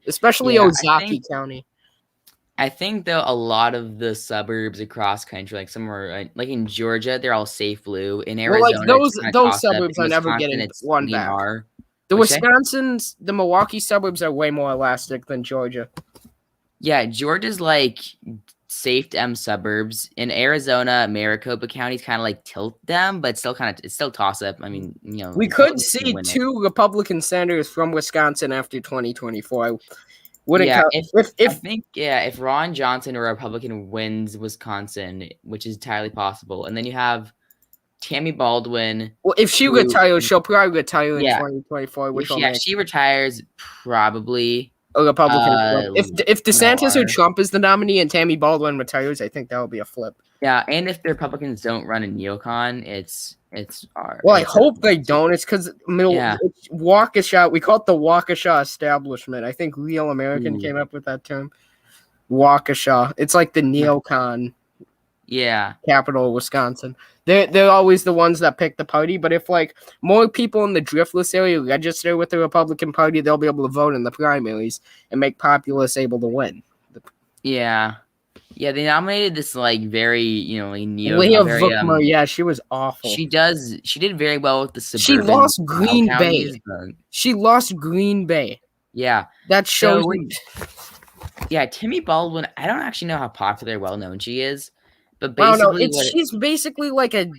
especially Ozaukee County. I think though a lot of the suburbs across country, somewhere in Georgia, they're all safe blue. In Arizona, those suburbs are never getting one back. The Milwaukee suburbs are way more elastic than Georgia. Yeah, Georgia's safe suburbs. In Arizona, Maricopa counties kind of like tilt them, but it's still toss up. I mean, We could Republicans can see win it. 2 Republican senators from Wisconsin after 2024. I wouldn't Yeah, count I think if Ron Johnson, a Republican, wins Wisconsin, which is entirely possible, and then you have Tammy Baldwin. well, if she who- retires, she'll probably retire in Yeah. 2024, which If will she, make she retires, probably. a Republican. If DeSantis or more. Trump is the nominee and Tammy Baldwin retires, I think that will be a flip. Yeah, and if the Republicans don't run a neocon, it's Well, I hope they don't. It's because Yeah. Waukesha. We call it the Waukesha establishment. I think Real American came up with that term. Waukesha. It's like the neocon Yeah. capital of Wisconsin. They're always the ones that pick the party. But if like more people in the Driftless area register with the Republican Party, they'll be able to vote in the primaries and make populists able to win. Yeah. Yeah, they nominated this like very, like neo. Leah very, Vukmir, yeah, she was awful. She did very well with the suburban. She lost Green counties, Bay. but- She lost Green Bay. yeah. That shows. Yeah, Timmy Baldwin. I don't actually know how popular, or well known she is, but I don't know. basically, She's basically like a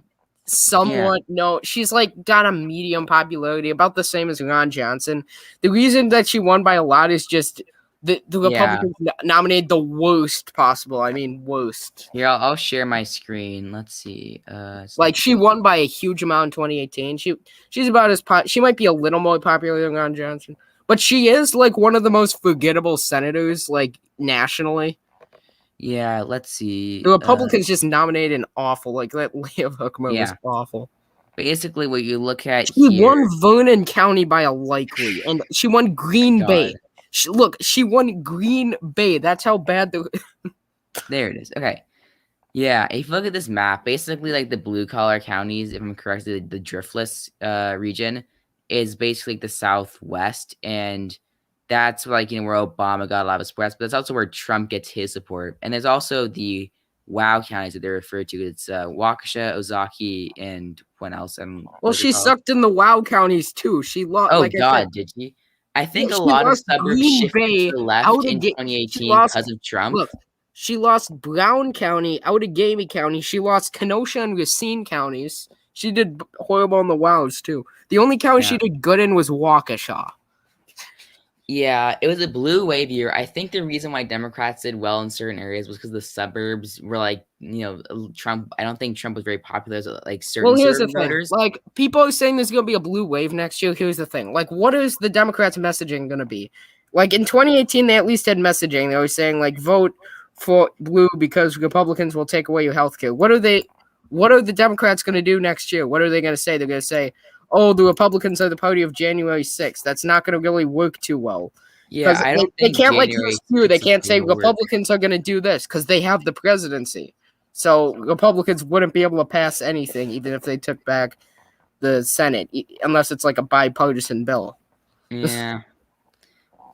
somewhat she's like got a medium popularity, about the same as Ron Johnson. The reason that she won by a lot is just the Republicans nominated the worst possible. I mean, worst. Here, I'll share my screen. Let's see. Like she won by a huge amount in 2018. She's about as she might be a little more popular than Ron Johnson, but she is like one of the most forgettable senators like nationally. Yeah, let's see. The Republicans just nominated an awful, like that Leah Vukmir was awful. Basically, what you look at She won Vernon County by a likely, and she won Green Bay. She won Green Bay. That's how bad the. There it is. Okay. Yeah, if you look at this map, basically like the blue collar counties, if I'm correct, the Driftless region is basically the Southwest, and that's where where Obama got a lot of support, but that's also where Trump gets his support. And there's also the WOW counties that they refer to. It's Waukesha, Ozaukee, and what else? Well, she sucked in the WOW counties too. She lost. Oh God, did she? I think a lot of suburbs shifted to the left in 2018 because of Trump. Look, she lost Brown County, Outagamie County. She lost Kenosha and Racine counties. She did horrible in the WOWs too. The only county she did good in was Waukesha. Yeah, it was a blue wave year. I think the reason why Democrats did well in certain areas was because the suburbs were Trump. I don't think Trump was very popular as certain. Well, here's the voters. thing. Like people are saying there's gonna be a blue wave next year. Here's the thing. Like, what is the Democrats' messaging gonna be? Like in 2018, they at least had messaging. They were saying vote for blue because Republicans will take away your health care. What are the Democrats gonna do next year? What are they gonna say? They're gonna say, oh, the Republicans are the party of January 6th. That's not going to really work too well. Yeah, I don't think they can't they can't say Republicans are going to do this because they have the presidency. So Republicans wouldn't be able to pass anything, even if they took back the Senate, unless it's like a bipartisan bill. Yeah,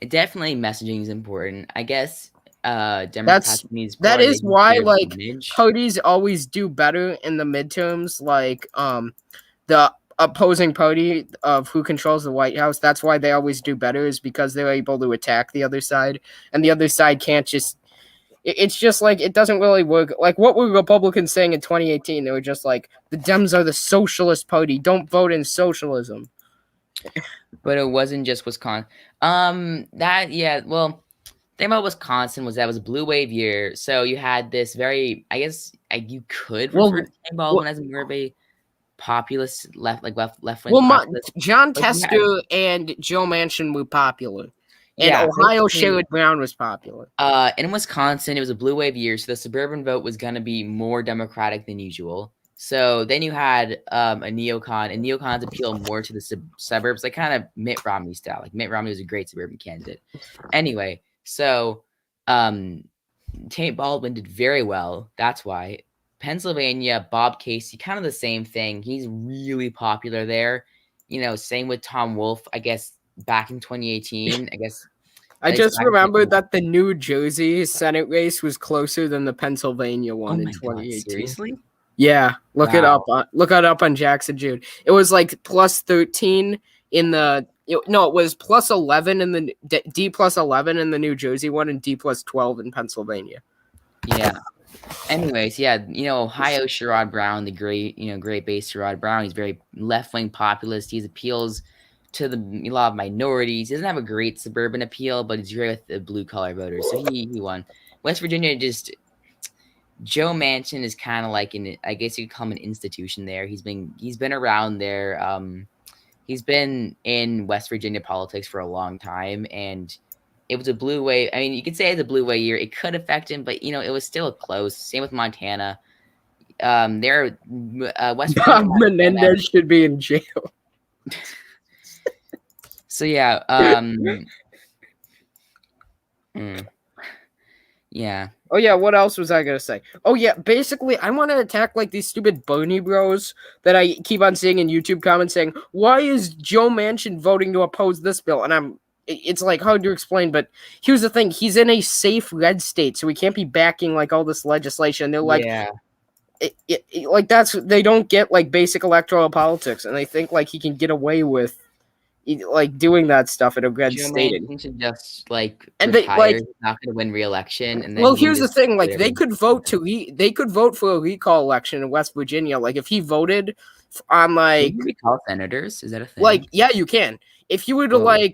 definitely messaging is important. I guess Democrats that is why parties always do better in the midterms. Like the opposing party of who controls the White House, that's why they always do better, is because they're able to attack the other side, and the other side can't just. It's just it doesn't really work. Like, what were Republicans saying in 2018? They were just like, the Dems are the socialist party. Don't vote in socialism. But it wasn't just Wisconsin. Thing about Wisconsin was that was a blue wave year, so you had this very. I guess you could refer to Tim Baldwin as more of a populist left wing. Well, John Tester and Joe Manchin were popular, and Ohio Sherrod Brown was popular. In Wisconsin, it was a blue wave year, so the suburban vote was going to be more Democratic than usual. So then you had a neocon, and neocons appeal more to the suburbs, like kind of Mitt Romney style. Like Mitt Romney was a great suburban candidate. Anyway, so Tate Baldwin did very well. That's why. Pennsylvania, Bob Casey, kind of the same thing. He's really popular there. Same with Tom Wolf, I guess, back in 2018. I guess. I just remembered that the New Jersey Senate race was closer than the Pennsylvania one in 2018. God, seriously? Yeah, look it up. Look it up on Jackson June. It was plus 13 in the. It was plus 11 in the D plus 11 in the New Jersey one and D plus 12 in Pennsylvania. Yeah. Anyways, yeah, Ohio Sherrod Brown, the great base Sherrod Brown. He's very left-wing populist. He appeals to a lot of minorities. He doesn't have a great suburban appeal, but he's great with the blue-collar voters. So he won. West Virginia, just Joe Manchin is kind of like I guess you could call him an institution there. He's been around there. He's been in West Virginia politics for a long time, and it was a blue wave. I mean, you could say it's a blue wave year. It could affect him, but it was still close. Same with Montana. There, West Virginia. Bob Menendez should be in jail. So yeah, yeah. Oh yeah, what else was I gonna say? Oh yeah, basically I want to attack like these stupid Bernie bros that I keep on seeing in YouTube comments saying, why is Joe Manchin voting to oppose this bill? And it's like hard to explain, but here's the thing: he's in a safe red state, so he can't be backing like all this legislation. They're like, yeah. Like they don't get like basic electoral politics, and they think like he can get away with like doing that stuff in a red state. He should just like and retire. They like he's not going to win re-election. And then well, here's the thing: like they could vote for a recall election in West Virginia. Like if he voted on like can you recall senators, is that a thing? Like yeah, you can. If you were to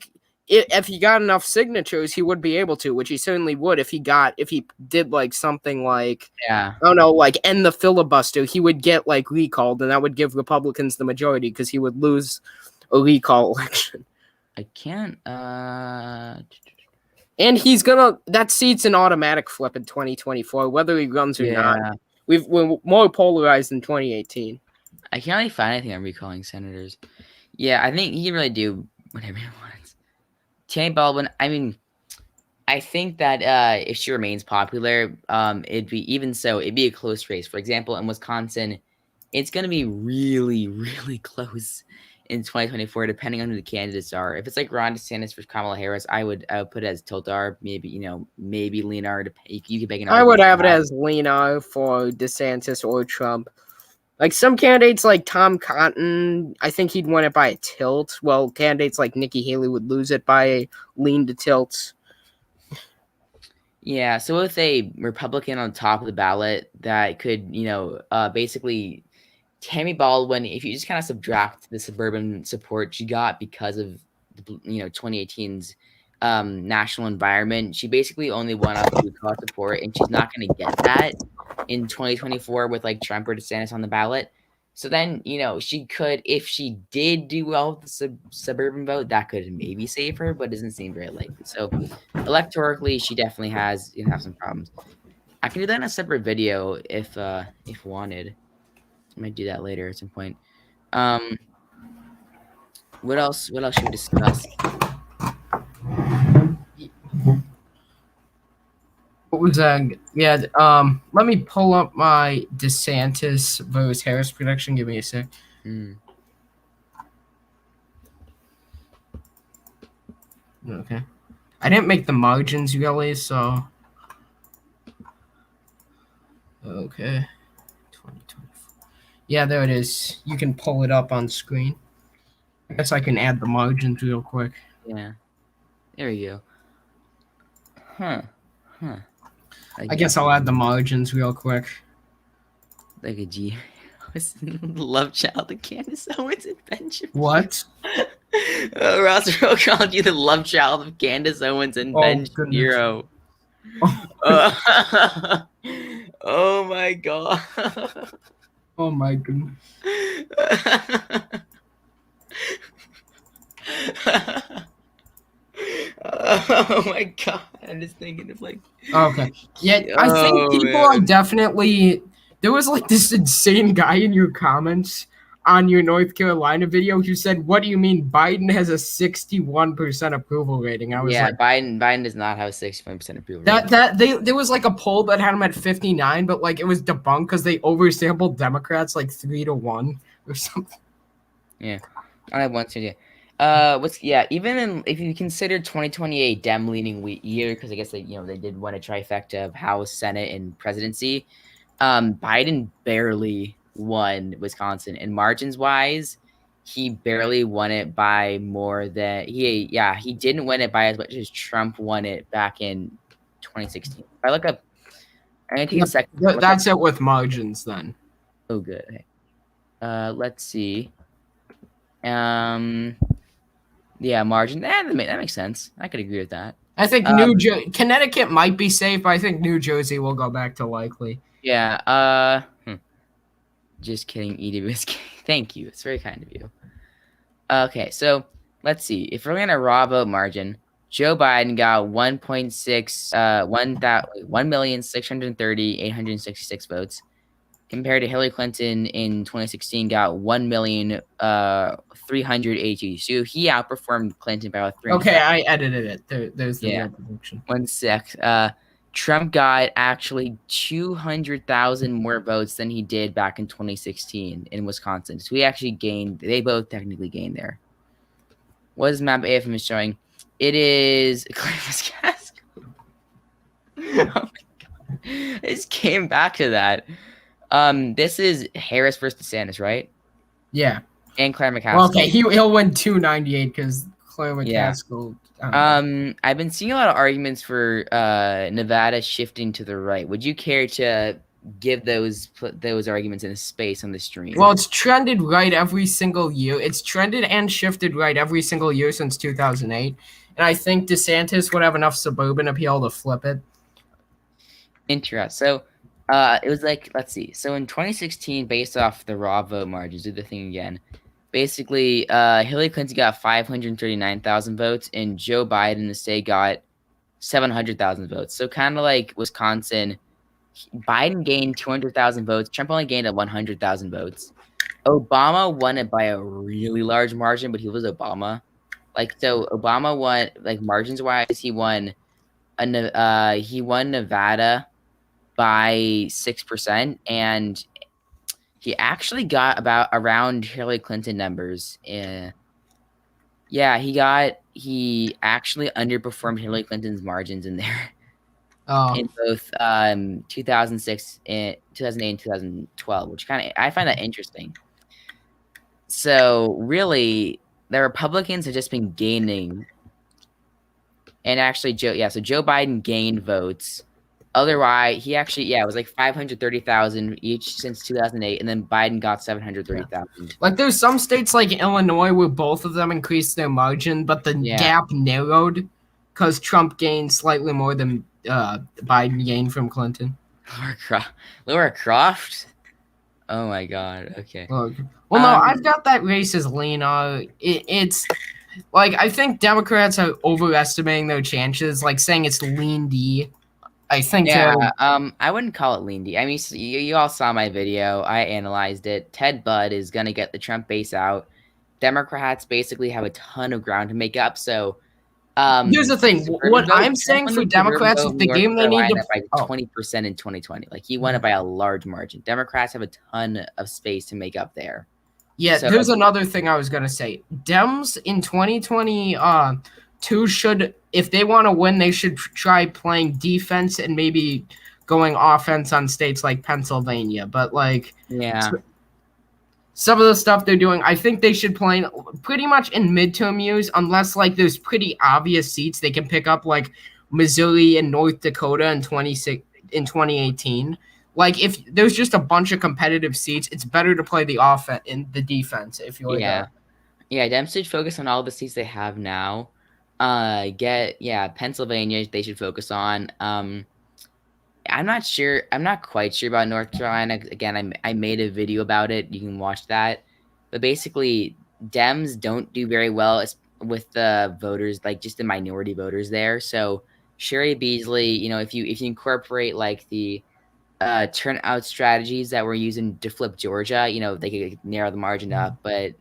if he got enough signatures, he would be able to, which he certainly would if he did like something like I don't know, like end the filibuster. He would get like recalled, and that would give Republicans the majority because he would lose a recall election. I can't. And that seat's an automatic flip in 2024, whether he runs or not. We're more polarized in 2018. I can't really find anything on recalling senators. Yeah, I think he can really do whatever he wants. Tammy Baldwin, I mean, I think that if she remains popular, it'd be a close race. For example, in Wisconsin, it's going to be really, really close in 2024, depending on who the candidates are. If it's like Ron DeSantis versus Kamala Harris, I would put it as Tiltar, maybe Leonard. You could make an argument. I would have it as Leonard for DeSantis or Trump. Like some candidates like Tom Cotton, I think he'd win it by a tilt. Well, candidates like Nikki Haley would lose it by a lean to tilt. Yeah, so with a Republican on top of the ballot that could, basically Tammy Baldwin, if you just kind of subtract the suburban support she got because of 2018's national environment, she basically only won off blue collar support, and she's not going to get that in 2024 with like Trump or DeSantis on the ballot. So then, she could, if she did do well with the suburban vote, that could maybe save her, but it doesn't seem very likely. So electorally, she definitely has some problems. I can do that in a separate video if wanted. I might do that later at some point. What else should we discuss? What was that? Yeah, let me pull up my DeSantis versus Harris prediction. Give me a sec. Okay. I didn't make the margins really, so okay. 2024. Yeah, there it is. You can pull it up on screen. I guess I can add the margins real quick. Yeah. There we go. Huh. I guess I'll add the margins real quick. Like a G. Love child of Candace Owens and Benjamin. What? Ross Rowe called you the love child of Candace Owens and Ben Shapiro. Oh my god. Oh my goodness. Oh my god. I'm just thinking of like okay. Yeah, I think people are definitely there was like this insane guy in your comments on your North Carolina video who said, "What do you mean Biden has a 61% approval rating?" I was like, Biden does not have a 61% approval rating. There was like a poll that had him at 59, but like it was debunked because they oversampled Democrats like 3-1 or something. Yeah, I have one idea. Even if you consider 2020 a Dem leaning year, because I guess they did win a trifecta of House, Senate, and presidency. Biden barely won Wisconsin, and margins wise, he barely won it by more than he didn't win it by as much as Trump won it back in 2016. If I look up And I think Yep. the second. That's it with margins then. Oh, good. Okay. Let's see. Yeah, margin. That makes sense. I could agree with that. I think Connecticut might be safe, but I think New Jersey will go back to likely. Yeah. Just kidding, Edie Biscay. Thank you. It's very kind of you. Okay, so let's see. If we're gonna raw vote margin, Joe Biden got 1,630,866 votes, compared to Hillary Clinton in 2016 got 1,382. So he outperformed Clinton by about 300. Okay, I edited it. There's the real prediction. 1 sec. Trump got actually 200,000 more votes than he did back in 2016 in Wisconsin. So he actually gained. They both technically gained there. What is map AFM is showing? It is Clarence Casco. Oh my god! I just came back to that. This is Harris versus DeSantis, right? Yeah. And Claire McCaskill. Well, okay, he'll win 298 because Claire McCaskill. I've been seeing a lot of arguments for Nevada shifting to the right. Would you care to give those arguments in a space on the stream? Well, it's trended right every single year. It's trended and shifted right every single year since 2008. And I think DeSantis would have enough suburban appeal to flip it. Interesting. So it was like, let's see. So in 2016, based off the raw vote margins, do the thing again. Basically, Hillary Clinton got 539,000 votes, and Joe Biden in the state got 700,000 votes. So kind of like Wisconsin, Biden gained 200,000 votes. Trump only gained 100,000 votes. Obama won it by a really large margin, but he was Obama. So Obama won, margins wise, he won Nevada by 6%, and he actually got around Hillary Clinton numbers. Yeah, he actually underperformed Hillary Clinton's margins in there. In both 2006 and 2008 and 2012, which I find that interesting. So really, the Republicans have just been gaining. And actually, Joe Biden gained votes. Otherwise, he actually, it was like 530,000 each since 2008, and then Biden got 730,000. There's some states like Illinois where both of them increased their margin, but the gap narrowed because Trump gained slightly more than Biden gained from Clinton. Laura Croft? Oh my god, okay. Well, no, I've got that race as Lena. It's I think Democrats are overestimating their chances, saying it's lean D. I think I wouldn't call it lean D. I mean, you all saw my video. I analyzed it. Ted Budd is going to get the Trump base out. Democrats basically have a ton of ground to make up, so here's the thing. What I'm saying for Democrats, the game they need to by 20% in 2020. He won it by a large margin. Democrats have a ton of space to make up there. Yeah, so, there's another thing I was gonna say. Dems in 2022 should, if they want to win, they should try playing defense and maybe going offense on states like Pennsylvania. But some of the stuff they're doing, I think they should play pretty much in midterm years, unless there's pretty obvious seats they can pick up, like Missouri and North Dakota in 2018. If there's just a bunch of competitive seats, it's better to play the offense in the defense. If you're Dems should focus on all the seats they have now. Pennsylvania they should focus on. I'm not quite sure about North Carolina. Again, I made a video about it. You can watch that. But basically, Dems don't do very well with the voters, just the minority voters there. So Sherry Beasley, if you incorporate the turnout strategies that we're using to flip Georgia, they could narrow the margin up. But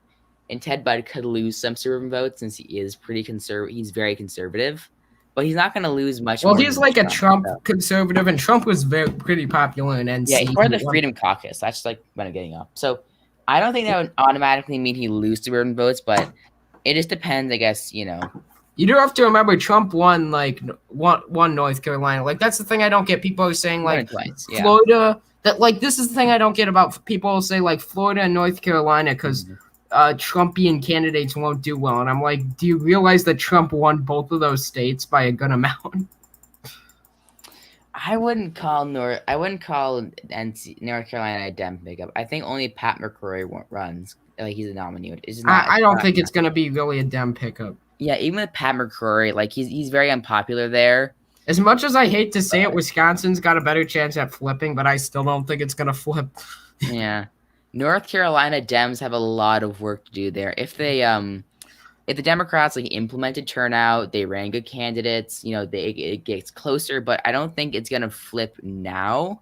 Ted Budd could lose some suburban votes since he is pretty conservative. He's very conservative. But he's not going to lose much. Well, he's a Trump conservative, and Trump was pretty popular in NC. Yeah, he's part of the Freedom Caucus. That's what I'm getting up. So I don't think that would automatically mean he lose suburban votes, but it just depends, I guess. You do have to remember Trump won won North Carolina. That's the thing I don't get. People are saying Florida. That this is the thing I don't get about people who say Florida and North Carolina because. Trumpian candidates won't do well. And I'm do you realize that Trump won both of those states by a good amount? I wouldn't call North Carolina a Dem pickup. I think only Pat McCrory runs. Like he's a nominee. It's just not. I don't think it's gonna be really a Dem pickup. Yeah, even with Pat McCrory, like he's very unpopular there. As much as I hate to say it, Wisconsin's got a better chance at flipping, but I still don't think it's gonna flip. Yeah, North Carolina Dems have a lot of work to do there. If the Democrats like implemented turnout, they ran good candidates, it gets closer, but I don't think it's gonna flip now.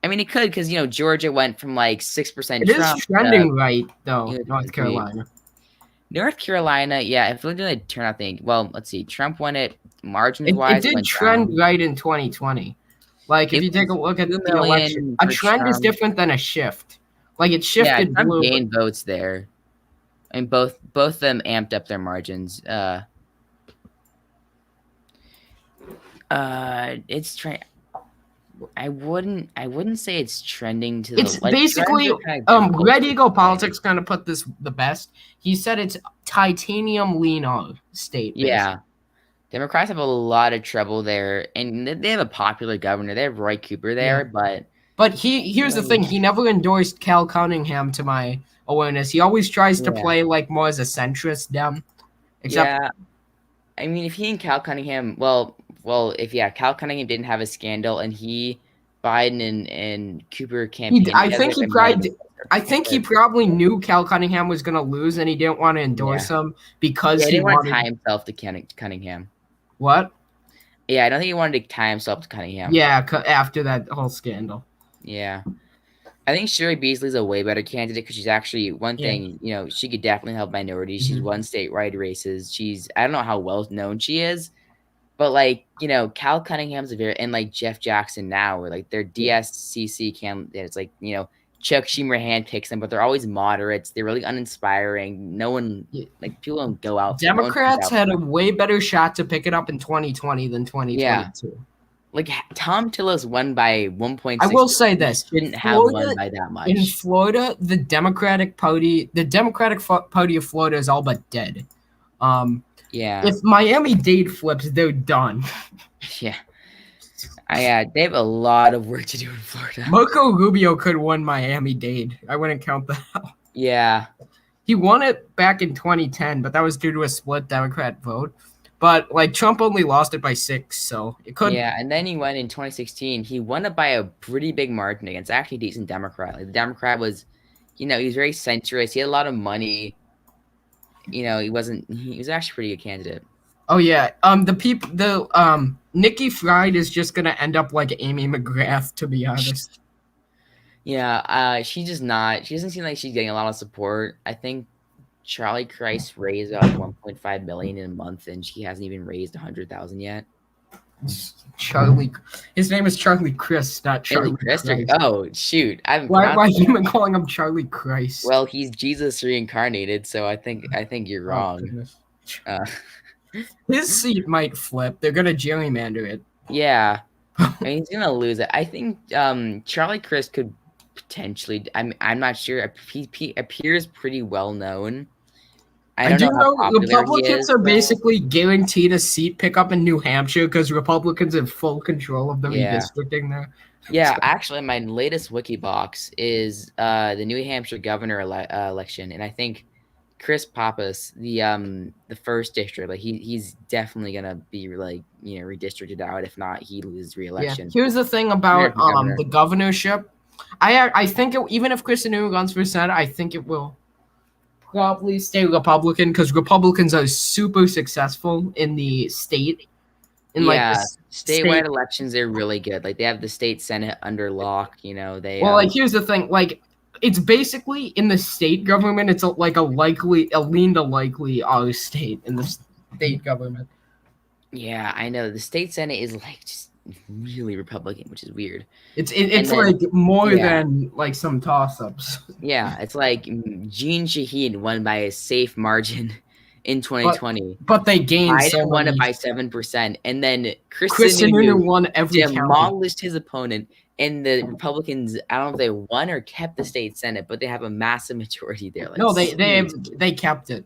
I mean, it could because Georgia went from like 6%. It is trending right though. Yeah, North Carolina. North Carolina, yeah. If we're doing a turnout thing, well, let's see. Trump won it margins wise. It did trend right in 2020. Like if you take a look at the election, a trend is different than a shift. Like it shifted. Yeah, Trump gained votes there. And both of them amped up their margins. It's trend. I wouldn't say it's trending to the. It's basically Red Eagle Politics kind of put this the best. He said it's titanium leaner state. Basically. Yeah, Democrats have a lot of trouble there, and they have a popular governor. They have Roy Cooper there, yeah. But here's the thing: he never endorsed Cal Cunningham, to my awareness. He always tries to play like more as a centrist Dem. Yeah, I mean, if he and Cal Cunningham, well, if Cal Cunningham didn't have a scandal, and Biden and Cooper campaigned. I think he probably knew Cal Cunningham was going to lose, and he didn't want to endorse him because he didn't want to tie himself to Cunningham. What? Yeah, I don't think he wanted to tie himself to Cunningham. Yeah, after that whole scandal. Yeah. I think Shirley Beasley's a way better candidate because she's actually one thing, she could definitely help minorities. She's won statewide races. I don't know how well known she is, but Cal Cunningham's and Jeff Jackson now, or their DSCC candidates, Chuck Schumer handpicks them, but they're always moderates. They're really uninspiring. No one, people don't go out. Democrats had a way better shot to pick it up in 2020 than 2022. Yeah. Tom Tillis won by 1.6. I will say this: shouldn't have won by that much. In Florida, the Democratic Party of Florida is all but dead. Yeah. If Miami-Dade flips, they're done. Yeah. They have a lot of work to do in Florida. Marco Rubio could win Miami-Dade. I wouldn't count that out. Yeah. He won it back in 2010, but that was due to a split Democrat vote. But Trump only lost it by 6, so it could. Yeah, and then he went in 2016. He won it by a pretty big margin against actually a decent Democrat. The Democrat was, he was very centrist. He had a lot of money. He was actually a pretty good candidate. Oh yeah. Nikki Fried is just gonna end up like Amy McGrath, to be honest. Yeah, she doesn't seem like she's getting a lot of support. I think Charlie Crist raised about $1.5 million in a month, and she hasn't even raised $100,000 yet. His name is Charlie Crist, not Charlie Crist. Oh shoot! Why are you calling him Charlie Crist? Well, he's Jesus reincarnated, so I think you're wrong. His seat might flip. They're gonna gerrymander it. Yeah, he's gonna lose it. I think Charlie Crist could potentially. I'm not sure. He appears pretty well known. I don't know Republicans are basically guaranteed a seat pickup in New Hampshire because Republicans have full control of the redistricting there. Yeah, actually, my latest Wikibox is the New Hampshire governor election, and I think Chris Pappas, the first district, he's definitely gonna be redistricted out. If not, he loses re-election. Yeah. Here's the thing about the governorship. I think even if Kristen New runs for Senate, I think it will probably stay Republican because Republicans are super successful in the state. Statewide elections are really good. They have the state Senate under lock. Here's the thing. It's basically in the state government. It's a lean to likely our state in the state government. Yeah, I know the state Senate is just really Republican, which is weird. It's more than some toss-ups. Yeah, it's Jean Shaheen won by a safe margin in 2020, but they gained. Biden won it by 7%, and then Kristen New won every demolished his opponent. And the Republicans, I don't know if they won or kept the state Senate, but they have a massive majority there. No, they kept it.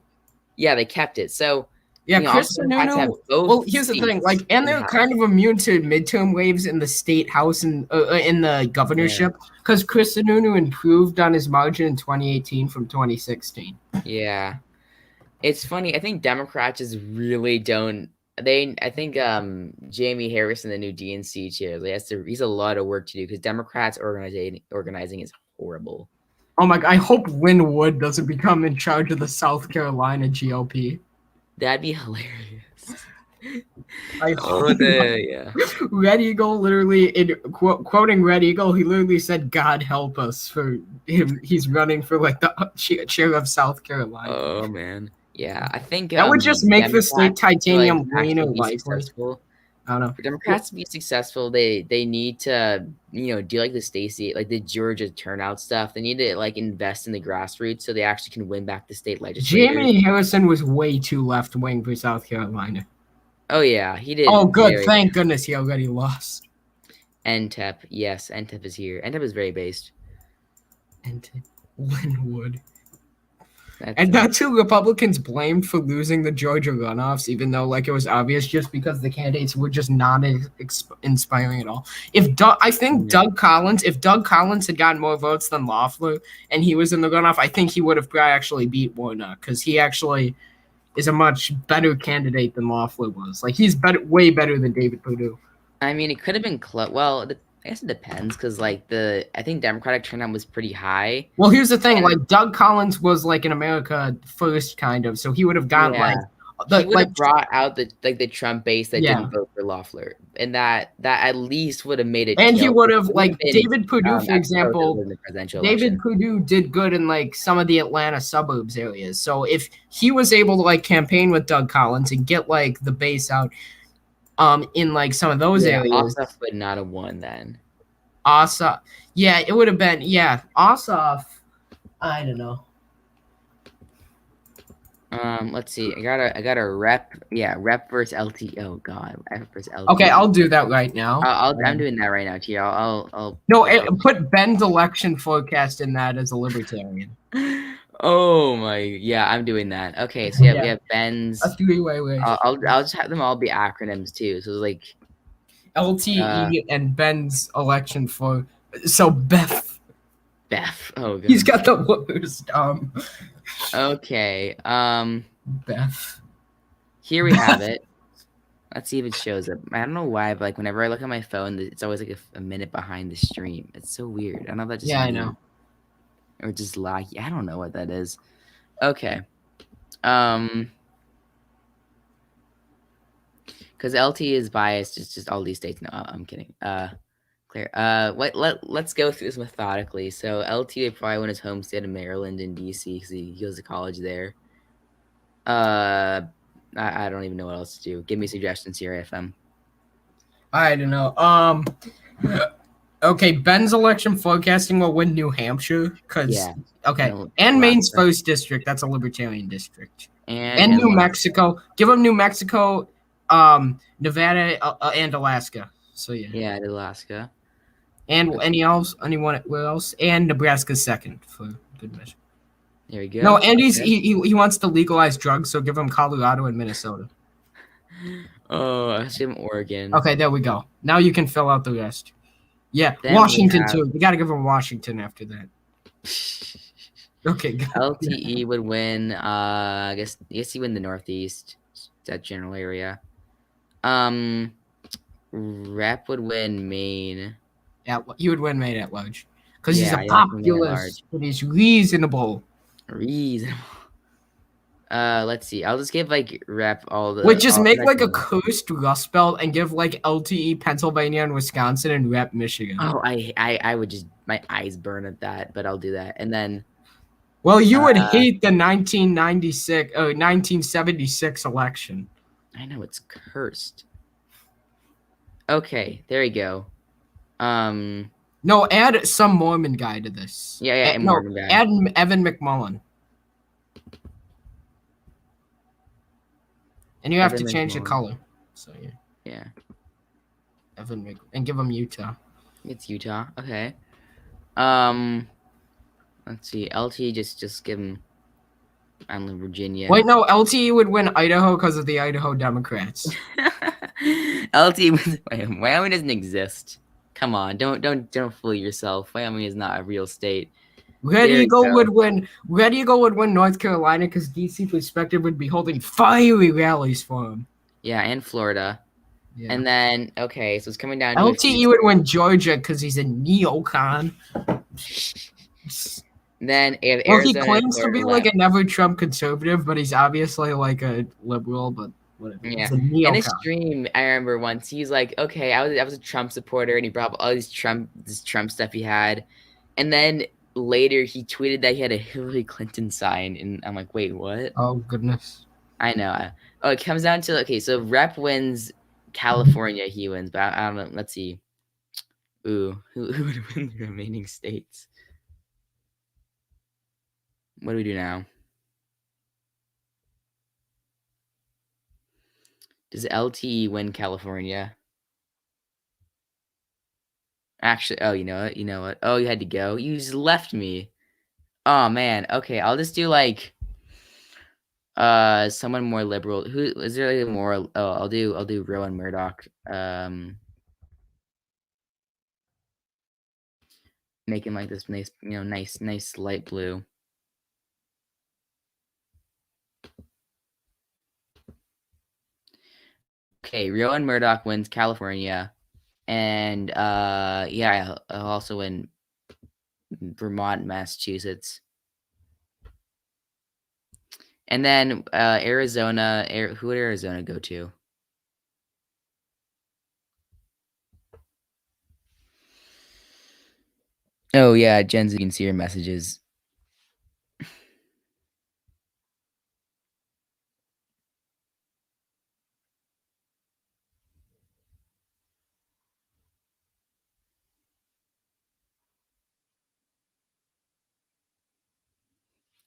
Yeah, they kept it. So Yeah, You know, Chris also Democrats have Sununu. both Well, here's the thing. seats Like, and in the they're House. kind of immune to midterm waves in the state house and in the governorship because Chris Sununu improved on his margin in 2018 from 2016. Yeah. It's funny. I think Democrats just really don't. I think Jamie Harrison, the new DNC chair, he's a lot of work to do because Democrats organizing is horrible. Oh my! I hope Lynn Wood doesn't become in charge of the South Carolina GOP. That'd be hilarious. I Oh, hope. yeah. Red Eagle literally, quoting Red Eagle, he literally said, "God help us for him." He's running for like the chair of South Carolina. Oh man. Yeah, I think That would just make the state Democrats to, titanium actually greener be likely. successful. I don't know. For Democrats to be successful, they need to, do like the Stacey, like the Georgia turnout stuff. They need to like invest in the grassroots so they actually can win back the state legislators. Jamie Harrison was way too left wing for South Carolina. Oh yeah, he did. Oh good, thank goodness he already lost. NTEP, yes, NTEP is here. NTEP is very based. NTEP, Linwood. And that's who Republicans blamed for losing the Georgia runoffs, even though like it was obvious just because the candidates were just not inspiring at all. If Doug Collins had gotten more votes than Loeffler and he was in the runoff, I think he would have probably actually beat Warnock because he actually is a much better candidate than Loeffler was. Like he's way better than David Perdue. I mean, it could have been close. Well, I guess it depends because like I think Democratic turnout was pretty high. Well, here's the thing: like Doug Collins was like in America first, kind of, so he would have gotten he would have brought out the Trump base that didn't vote for Loeffler, and that at least would have made it. And he would have like David Perdue, for example. David Perdue did good in like some of the Atlanta suburbs areas. So if he was able to like campaign with Doug Collins and get like the base out. In like some of those areas, Ossoff would not have won then. Ossoff, yeah, it would have been, Ossoff. I don't know. Let's see. I got a rep. Yeah, rep versus LT. Oh God, rep versus LT. Okay, I'll do that right now. I'm doing that right now, T. I'll. Put Ben's election forecast in that as a libertarian. Oh my, yeah, I'm doing that. Okay, so we have Ben's. A three-way race. I'll just have them all be acronyms too. So like LTE and Ben's election for. So Beth. Oh God. He's got the worst. Okay. Beth. Here we have it. Let's see if it shows up. I don't know why, but like whenever I look at my phone, it's always like a minute behind the stream. It's so weird. I don't know if that just. I know. Or just laggy. I don't know what that is. Okay. Because LT is biased. It's just all these states. No, I'm kidding. Claire. Let's go through this methodically. So LT would probably win his home state of Maryland and DC because he goes to college there. I don't even know what else to do. Give me suggestions here, AFM. I don't know. Okay, Ben's election forecasting will win New Hampshire because and Maine's first district. That's a libertarian district. And New Mexico. Give them New Mexico, Nevada, and Alaska. So yeah. Yeah, Alaska. And anyone else? And Nebraska's second for good measure. There we go. No, and he wants to legalize drugs, so give him Colorado and Minnesota. Oh, I see him Oregon. Okay, there we go. Now you can fill out the rest. Yeah, then Washington too. We got to give him Washington after that. Okay. LTE would win. I guess he win the Northeast, that general area. Rep would win Maine. You would win Maine at large because he's a populist, but he's reasonable. Let's see. I'll just give like rep all the. Wait, just make like a cursed Rust Belt and give like LTE Pennsylvania and Wisconsin and rep Michigan. Oh, I would just my eyes burn at that, but I'll do that. And then. Well, you would hate the 1976 election. I know it's cursed. Okay, there you go. No, add some Mormon guy to this. Yeah, Mormon guy. Add Evan McMullen. And you have to change the color. So yeah. Evan and give him Utah. It's Utah. Okay. Let's see. LT just give him. on Virginia. Wait, no, LTE would win Idaho because of the Idaho Democrats. Wyoming doesn't exist. Come on, don't fool yourself. Wyoming is not a real state. Red Eagle would win North Carolina because DC Perspective would be holding fiery rallies for him. Yeah, and Florida. Yeah. And then, okay, so it's coming down to LTE would win Georgia because he's a neocon. Then if Well, Arizona he claims to be like left. a never Trump conservative, but he's obviously like a liberal, but whatever. Yeah. He's a In neocon. a stream, I remember once he's like, okay, I was a Trump supporter, and he brought up all this Trump stuff he had. And then later he tweeted that he had a Hillary Clinton sign, and I'm like, wait, what? Oh, goodness. I know. Oh, it comes down to, okay, so Rep wins California, he wins, but I don't know. Let's see. Ooh, who would win the remaining states? What do we do now? Does LTE win California? Actually, oh, you know what? Oh, you had to go. You just left me. Oh man. Okay, I'll just do like someone more liberal. Who is there like more? Oh, I'll do Rowan Murdoch. Making like this nice, nice light blue. Okay, Rowan Murdoch wins California, and yeah, I'll also win Vermont, Massachusetts. And then Arizona, who would Arizona go to? Oh yeah, Gen Z, you can see your messages.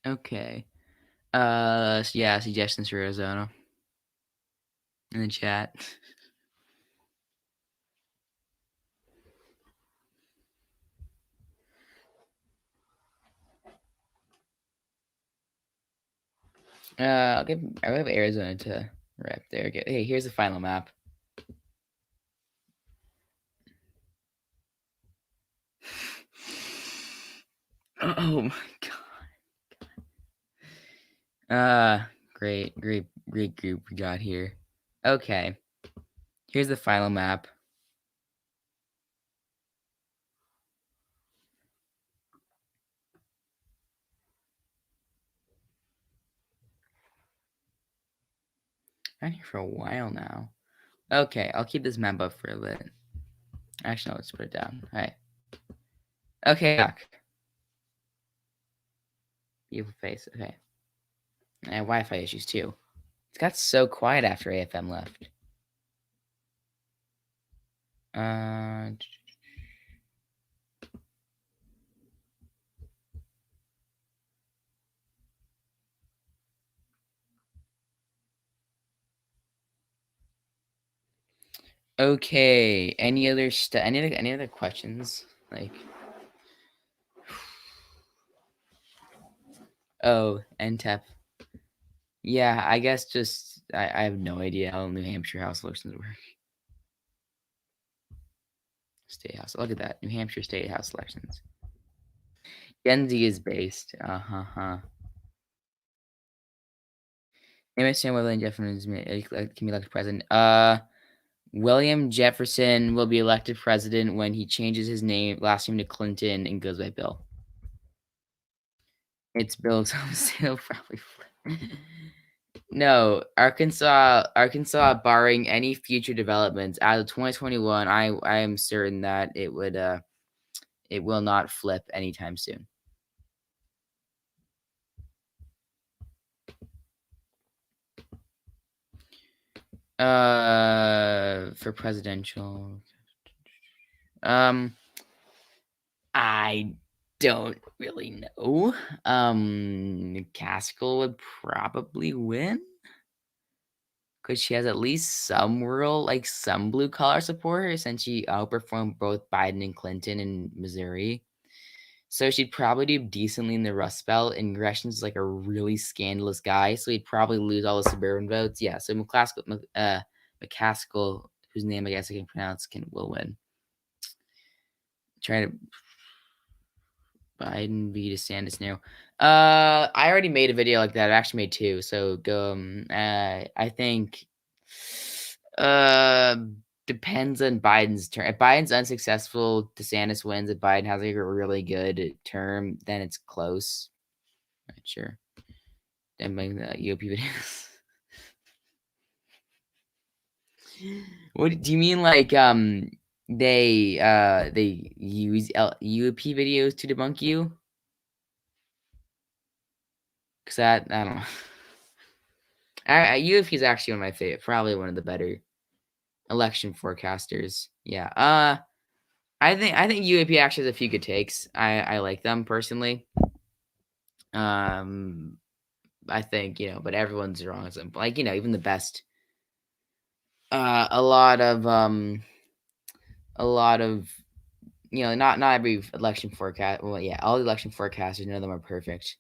Okay. So yeah, suggestions for Arizona in the chat. I'll give Arizona to rep there. Hey, here's the final map. Oh my god. Great group we got here. Okay. Here's the final map. Been here for a while now. Okay, I'll keep this map up for a bit. Actually, no, let's put it down. All right. Okay, back. Beautiful face. Okay. I have Wi-Fi issues too. It's got so quiet after AFM left. Okay. Any other any other questions? Like, oh, NTEP. Yeah, I guess just I have no idea how New Hampshire House elections work. State House. Look at that. New Hampshire State House elections. Gen Z is based. Can you understand William Jefferson can be elected president? William Jefferson will be elected president when he changes his last name to Clinton and goes by Bill. It's Bill's home state. It'll probably flip. No, Arkansas, barring any future developments out of 2021, I am certain that it will not flip anytime soon. For presidential, I don't really know. Caskell would probably win because she has at least some some blue collar support since she outperformed both Biden and Clinton in Missouri. So she'd probably do decently in the Rust Belt, and Gresham's like a really scandalous guy, so he'd probably lose all the suburban votes. Yeah, so McCaskill, whose name I guess I can pronounce, will win. Try to Biden v. DeSantis now. I already made a video like that. I actually made 2, so go. I think depends on Biden's term. If Biden's unsuccessful, DeSantis wins. If Biden has like a really good term, then it's close. Not sure. I'm making the UOP videos. What do you mean? Like they use UOP videos to debunk you? Cause I don't know. UOP is actually one of my favorite, probably one of the better election forecasters. Yeah. I think UAP actually has a few good takes. I like them personally. I think, but everyone's wrong. Like, even the best. A lot of not every election forecast. Well, yeah, all the election forecasters, none of them are perfect.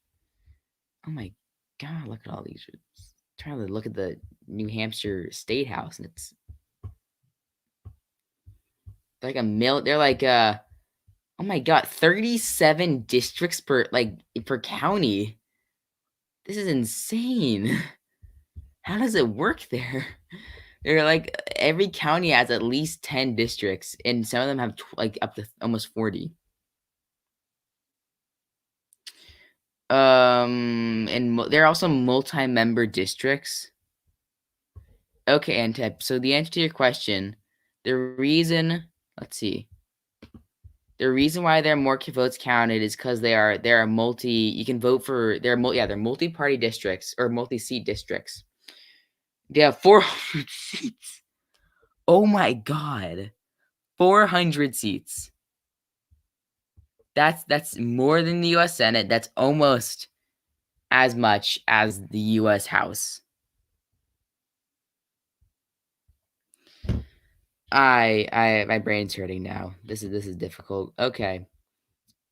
Oh my God, look at all these. Trying to look at the New Hampshire State House, and it's like they're like oh my God, 37 districts per county. This is insane. How does it work there? They're like every county has at least 10 districts, and some of them have up to almost 40. And they're also multi-member districts. Okay, Antep. So the answer to your question, the reason, let's see. The reason why there are more votes counted is because they're multi. You can vote for they're multi-party districts or multi-seat districts. They have 400 seats. Oh my God, 400 seats. That's more than the U.S. Senate. That's almost as much as the U.S. House. My brain's hurting now. This is difficult. Okay.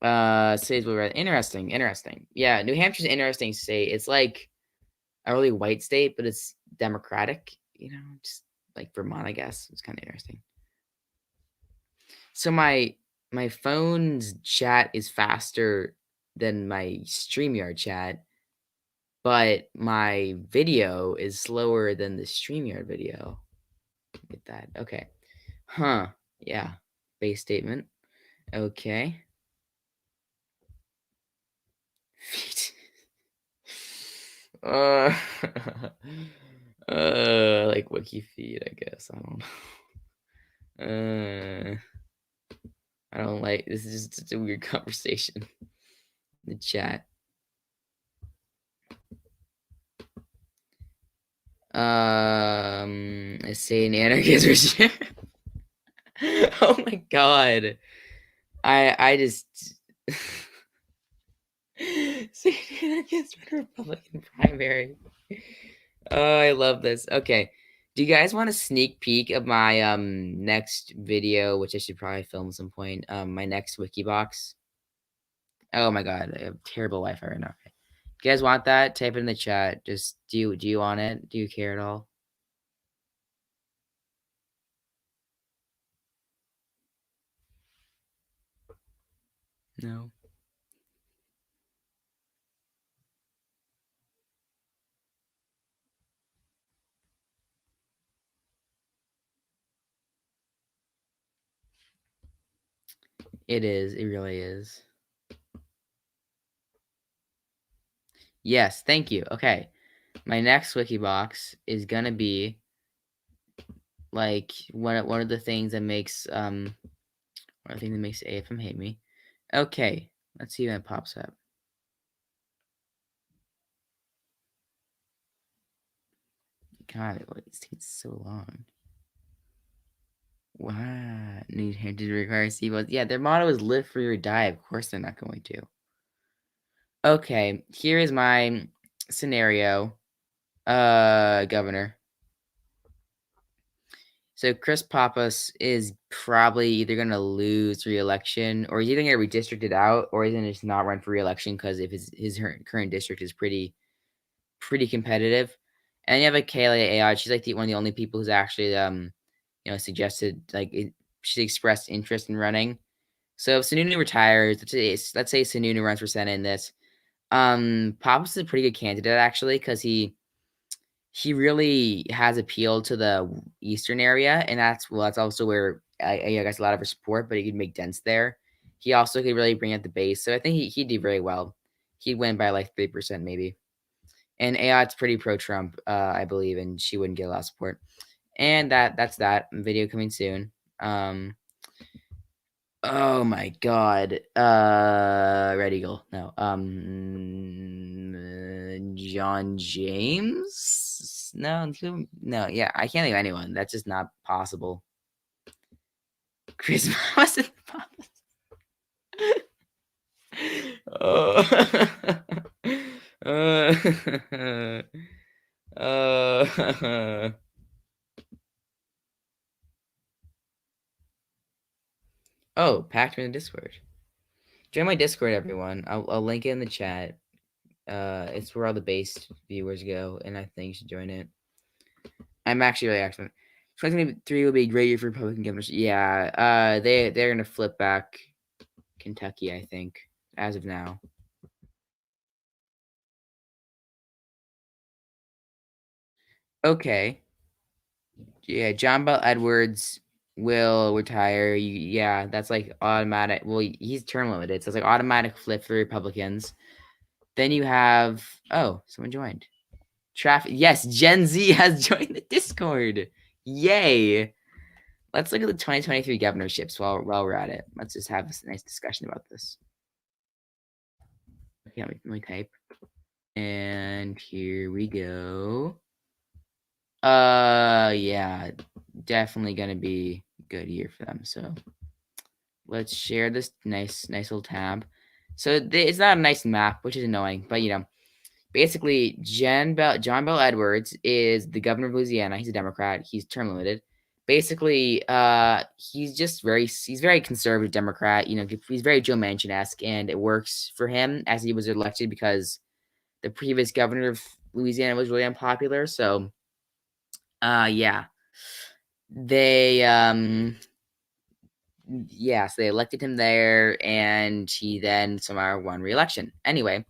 States will interesting. Yeah, New Hampshire's an interesting state. It's like a really white state, but it's Democratic. Just like Vermont, I guess. It's kind of interesting. So my phone's chat is faster than my StreamYard chat, but my video is slower than the StreamYard video. Get that? Okay. Huh. Yeah. Base statement. Okay. uh, like wiki feed, I guess. I don't know. I don't like this. Is just such a weird conversation. The chat. I say an anarchist. Oh my God. I just say an anarchist Republican primary. Oh, I love this. Okay. Do you guys want a sneak peek of my next video, which I should probably film at some point? My next Wikibox. Oh my God, I have terrible Wi-Fi right now. Okay. You guys want that? Type it in the chat. Just do you want it? Do you care at all? No. It is. It really is. Yes, thank you. Okay. My next Wikibox is gonna be like one of the things that makes AFM hate me. Okay, let's see when it pops up. God, it takes so long. Wow, New Hampshire to require seatbelts. Yeah, their motto is "Live free or die." Of course, they're not going to. Okay, here is my scenario, Governor. So Chris Pappas is probably either going to lose re-election, or he's either going to be redistricted out, or he's going to just not run for re-election because if his current district is pretty competitive. And you have like Kayla Ayad. She's like one of the only people who's actually suggested she expressed interest in running. So if Sununu retires, let's say Sununu runs for Senate in this, Pappas is a pretty good candidate actually because he really has appeal to the eastern area, and that's also where I guess a lot of her support, but he could make dents there. He also could really bring out the base, so I think he'd do very well. He'd win by like 3% maybe. And Ayad's pretty pro-Trump, I believe, and she wouldn't get a lot of support. And that's that video coming soon. Oh my god. Red Eagle. No. John James? No, yeah, I can't think of anyone. That's just not possible. Chris wasn't Oh, packed me in the Discord. Join my Discord, everyone. I'll link it in the chat. It's where all the base viewers go, and I think you should join it. I'm actually really excited. 2023 will be a great year for Republican governors. Yeah, they're gonna flip back Kentucky, I think, as of now. Okay. Yeah, John Bell Edwards will retire. Yeah, that's like automatic. Well, he's term limited, so it's like automatic flip for Republicans. Then you have someone joined. Traffic. Yes, Gen Z has joined the Discord. Yay! Let's look at the 2023 governorships while we're at it. Let's just have this nice discussion about this. Okay, let me type. And here we go. Yeah, definitely gonna be a good year for them. So let's share this nice little tab. So it's not a nice map, which is annoying, but basically John Bell Edwards is the governor of Louisiana. He's a Democrat. He's term limited. Basically, he's very conservative Democrat. He's very Joe Manchin-esque, and it works for him as he was elected because the previous governor of Louisiana was really unpopular. So, yeah, they so they elected him there, and he then somehow won re-election. Anyway,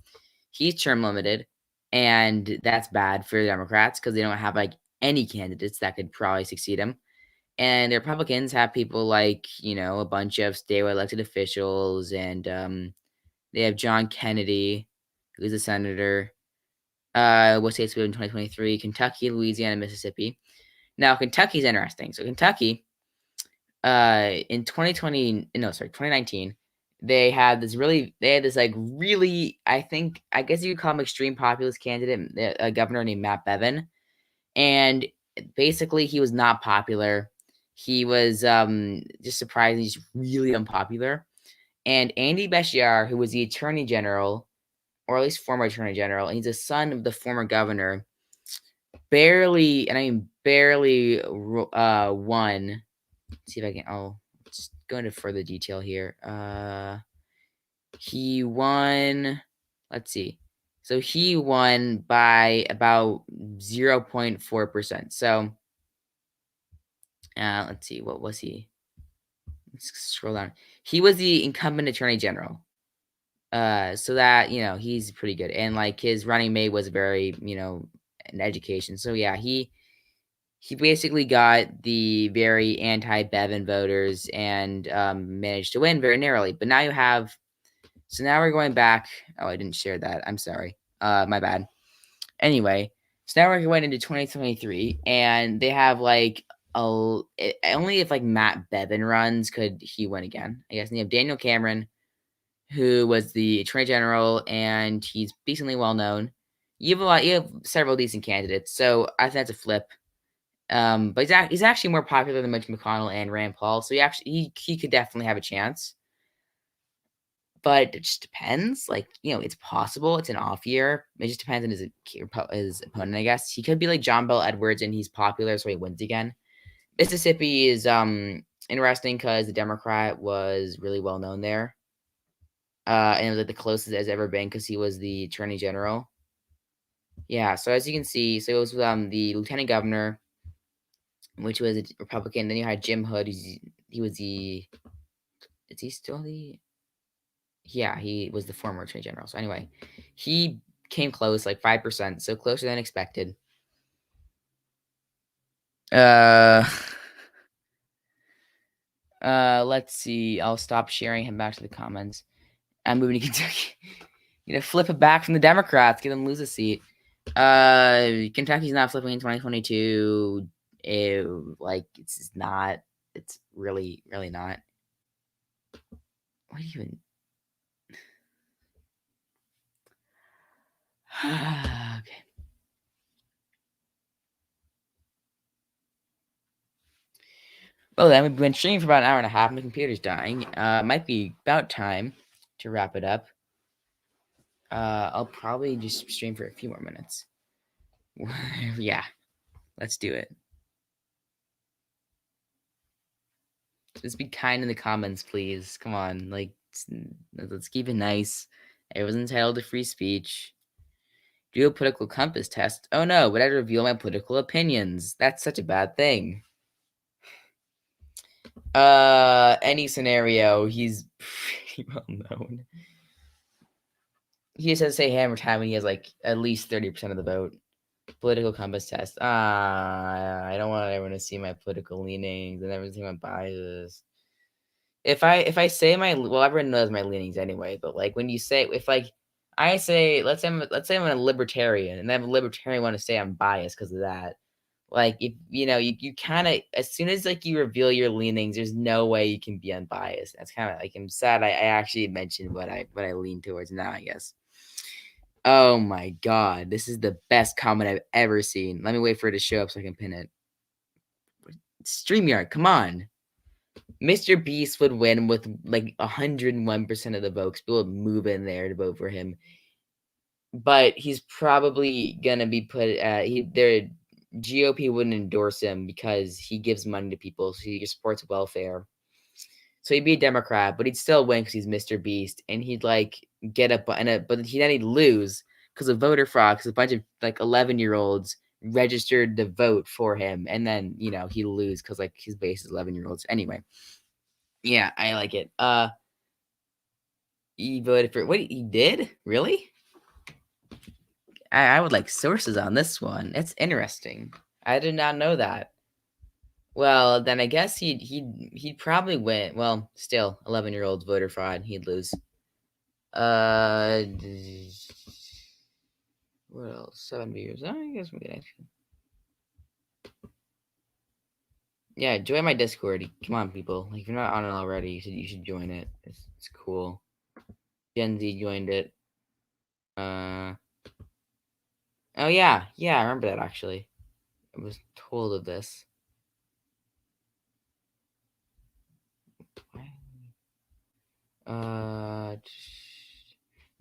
he's term limited, and that's bad for the Democrats because they don't have like any candidates that could probably succeed him. And the Republicans have people like, a bunch of statewide elected officials, and they have John Kennedy, who's a senator. What states we have in 2023? Kentucky, Louisiana, Mississippi. Now, Kentucky's interesting. So Kentucky, in 2019, they had this really, I guess you could call him extreme populist candidate, a governor named Matt Bevin. And basically he was not popular. He was just surprisingly just really unpopular. And Andy Beshear, who was the attorney general, or at least former attorney general, and he's a son of the former governor, barely won. Let's see if I can. Let's go into further detail here. He won. Let's see. So he won by about 0.4%. So let's see. What was he? Let's scroll down. He was the incumbent attorney general. So that, he's pretty good. And like his running mate was very, in education. So yeah, he basically got the very anti-Bevin voters and managed to win very narrowly. But now now we're going back. Oh, I didn't share that. I'm sorry. My bad. Anyway, so now we're going into 2023, and they have like only if like Matt Bevin runs could he win again, I guess. And you have Daniel Cameron, who was the attorney general, and he's decently well known. You have several decent candidates, so I think that's a flip. But he's actually more popular than Mitch McConnell and Rand Paul, so he could definitely have a chance. But it just depends. Like, it's possible. It's an off year. It just depends on his opponent, I guess. He could be like John Bell Edwards, and he's popular, so he wins again. Mississippi is interesting because the Democrat was really well known there. And it was like the closest it's ever been because he was the attorney general. Yeah, so as you can see, so it was the lieutenant governor, which was a Republican. Then you had Jim Hood. He was the. Is he still the? Yeah, he was the former attorney general. So anyway, he came close, like 5%, so closer than expected. Let's see. I'll stop sharing him back to the comments. I'm moving to Kentucky. Flip it back from the Democrats, get them lose a seat. Kentucky's not flipping in 2022. It's not. It's really, really not. What do you even? Okay. Well, then we've been streaming for about an hour and a half. My computer's dying. Might be about time to wrap it up. I'll probably just stream for a few more minutes. Yeah, let's do it. Just be kind in the comments, please. Come on, let's keep it nice. Everyone's entitled to free speech. Do a political compass test. Oh no, would I reveal my political opinions? That's such a bad thing. Any scenario, he's pretty well known. He just has to say hammer time when he has like at least 30% of the vote. Political compass test. I don't want everyone to see my political leanings and everyone to see my bias. If I say everyone knows my leanings anyway, but like when you say I say let's say I'm a libertarian and I have a libertarian want to say I'm biased because of that. Like if you kind of as soon as like you reveal your leanings, there's no way you can be unbiased. That's kind of like I'm sad I actually mentioned what I lean towards now, I guess. Oh my god, this is the best comment I've ever seen. Let me wait for it to show up so I can pin it. StreamYard, come on. Mr. Beast would win with like 101% of the votes. People would move in there to vote for him. But he's probably gonna be put their GOP wouldn't endorse him because he gives money to people, so he supports welfare. So he'd be a Democrat, but he'd still win because he's Mr. Beast, and he'd like get up, but then he'd lose because of voter fraud. Because a bunch of like 11-year-olds registered to vote for him, and then he'd lose because like his base is 11-year-olds. Anyway, yeah, I like it. He voted for what he did? Really? I would like sources on this one. It's interesting. I did not know that. Well, then I guess he'd probably win. Well, still 11-year-olds voter fraud. He'd lose. What else? 7 viewers. I guess we can actually. Yeah, join my Discord. Come on, people. Like if you're not on it already, you should join it. It's cool. Gen Z joined it. Oh yeah, I remember that actually. I was told of this.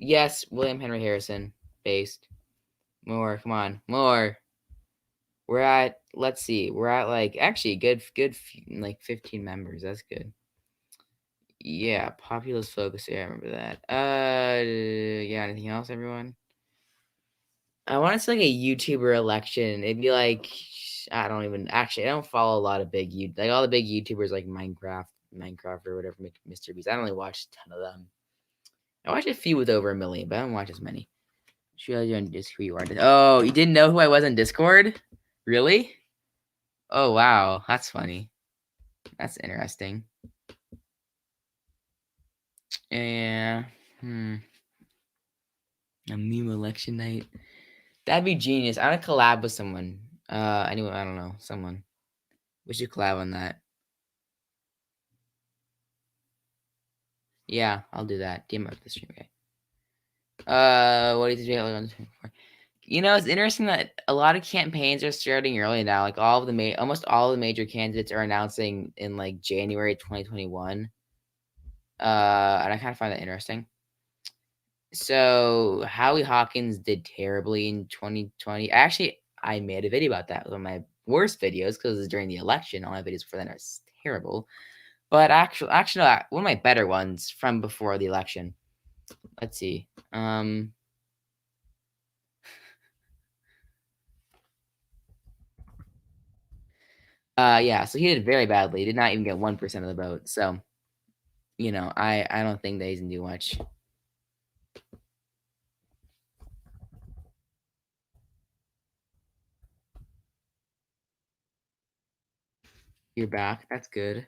Yes, William Henry Harrison, based. More, come on, more. We're at, let's see, we're at like actually good, like 15 members. That's good. Yeah, populist focus. Yeah, I remember that. Yeah. Anything else, everyone? I want to see like a YouTuber election. It'd be like I don't follow a lot of like all the big YouTubers like Minecraft or whatever, Mr. Beast. I don't really watch a ton of them. I watch a few with over 1 million, but I don't watch as many. Show you on Discord who you are. Oh, you didn't know who I was on Discord? Really? Oh wow, that's funny. That's interesting. Yeah. A meme election night. That'd be genius. I want to collab with someone. Anyway, I don't know. Someone. We should collab on that. Yeah, I'll do that. DM up the stream, okay. What do you think on it's interesting that a lot of campaigns are starting early now. Like almost all of the major candidates are announcing in like January 2021. And I kind of find that interesting. So Howie Hawkins did terribly in 2020. Actually, I made a video about that when worse videos because it's during the election. All my videos before then are terrible. But actually, no, one of my better ones from before the election. Let's see. Yeah, so he did very badly. He did not even get 1% of the vote. So, I don't think that he's gonna do much. You're back. That's good.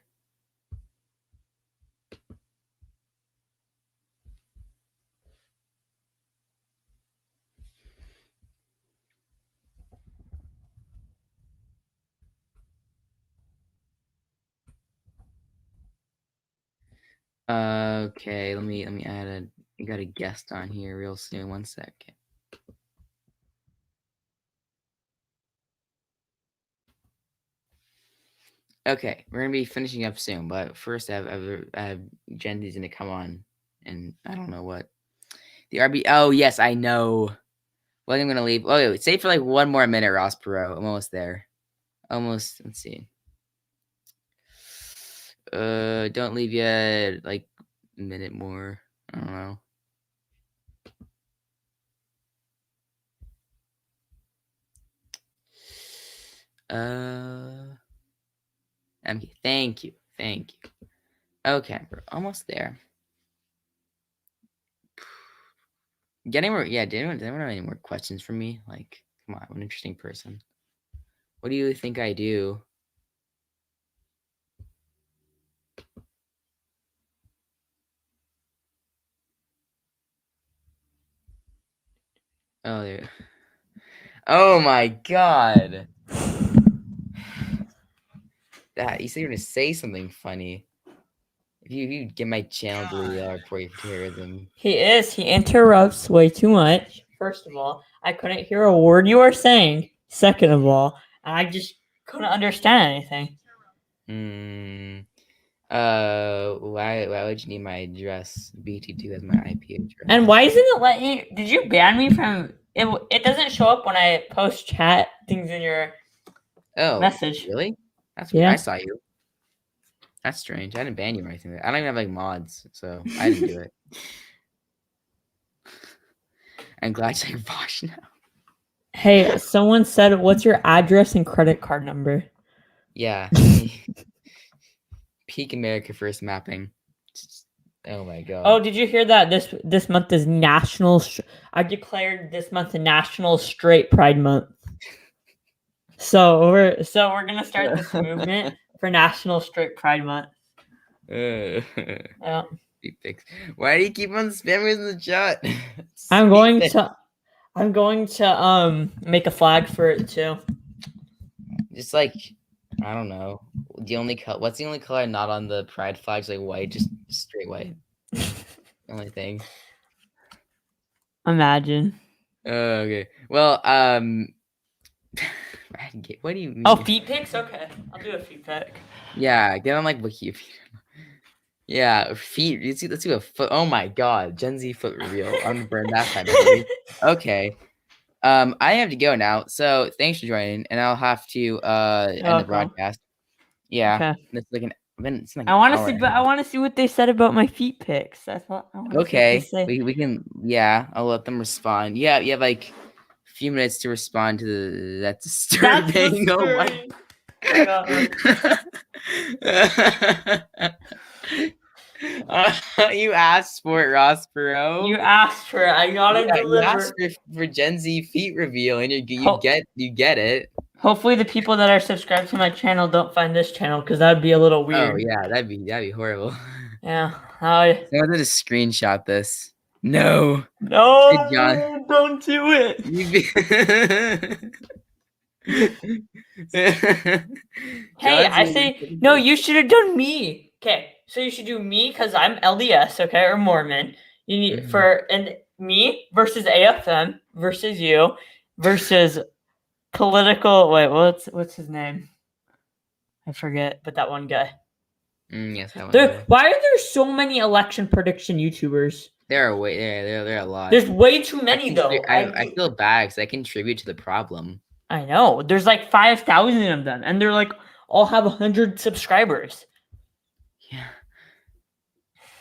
Okay, let me add I got a guest on here real soon. 1 second. Okay, we're gonna be finishing up soon, but first I have Genzi's gonna come on, and I don't know what the RB. Oh yes, I know. Well, I'm gonna leave. Oh, wait, stay for like 1 more minute, Ross Perot. I'm almost there. Almost. Let's see. Don't leave yet. Like a minute more. I don't know. Okay, thank you. Okay, we're almost there. Getting more. Yeah, did anyone have any more questions for me? Like, come on, I'm an interesting person. What do you think I do? Oh, there. Oh my god. That you said you were gonna say something funny. If you get my channel deleted, I'll report you for terrorism. He is. He interrupts way too much. First of all, I couldn't hear a word you were saying. Second of all, I just couldn't understand anything. Why would you need my address? BT2 as my IP address. And why isn't it letting you? Did you ban me from? It doesn't show up when I post chat things in your message. Really? That's Yeah. I saw you. That's strange. I didn't ban you or anything. I don't even have like mods, so I didn't do it. I'm glad you're Vosh now. Hey, someone said, "What's your address and credit card number?" Yeah. Peak America First mapping. Oh my god. Oh, did you hear that? This month is National. I declared this month a National Straight Pride Month. So we're gonna start this movement for National Straight Pride Month. Yeah. Why do you keep on spamming in the chat? I'm going to make a flag for it too. Just like, I don't know. What's the only color not on the pride flags? Like white, just straight white. Only thing. Imagine. Okay. Well, what do you mean? Oh, feet pics? Okay. I'll do a feet pic. Yeah, get on like Wikipedia. Yeah, feet. Let's do a foot. Oh my god, Gen Z foot reveal. I'm gonna burn that time. Okay. I have to go now. So thanks for joining, and I'll have to end the broadcast. Yeah. Okay. It's like I want to see, but I want to see what they said about my feet pics. That's what I want to okay. see what they say. We can. Yeah, I'll let them respond. Yeah, you have like a few minutes to respond to that's disturbing. Oh my. You asked for it, Ross Perot. You asked for it. I gotta deliver. You asked for Gen Z feet reveal, and you get it. Hopefully, the people that are subscribed to my channel don't find this channel because that'd be a little weird. Oh yeah, that'd be horrible. Yeah. So I'm gonna just screenshot this. No. No, Hey, John. don't do it. Hey, I say no. You should have done me. Okay, so you should do me because I'm LDS, okay, or Mormon. You need and me versus AFM versus you versus political. Wait, what's his name? I forget, but that one guy. Yes, that one. Why are there so many election prediction YouTubers? There are a lot. There's way too many though. I feel bad because I contribute to the problem. I know. There's like 5,000 of them, and they're like all have 100 subscribers. Yeah.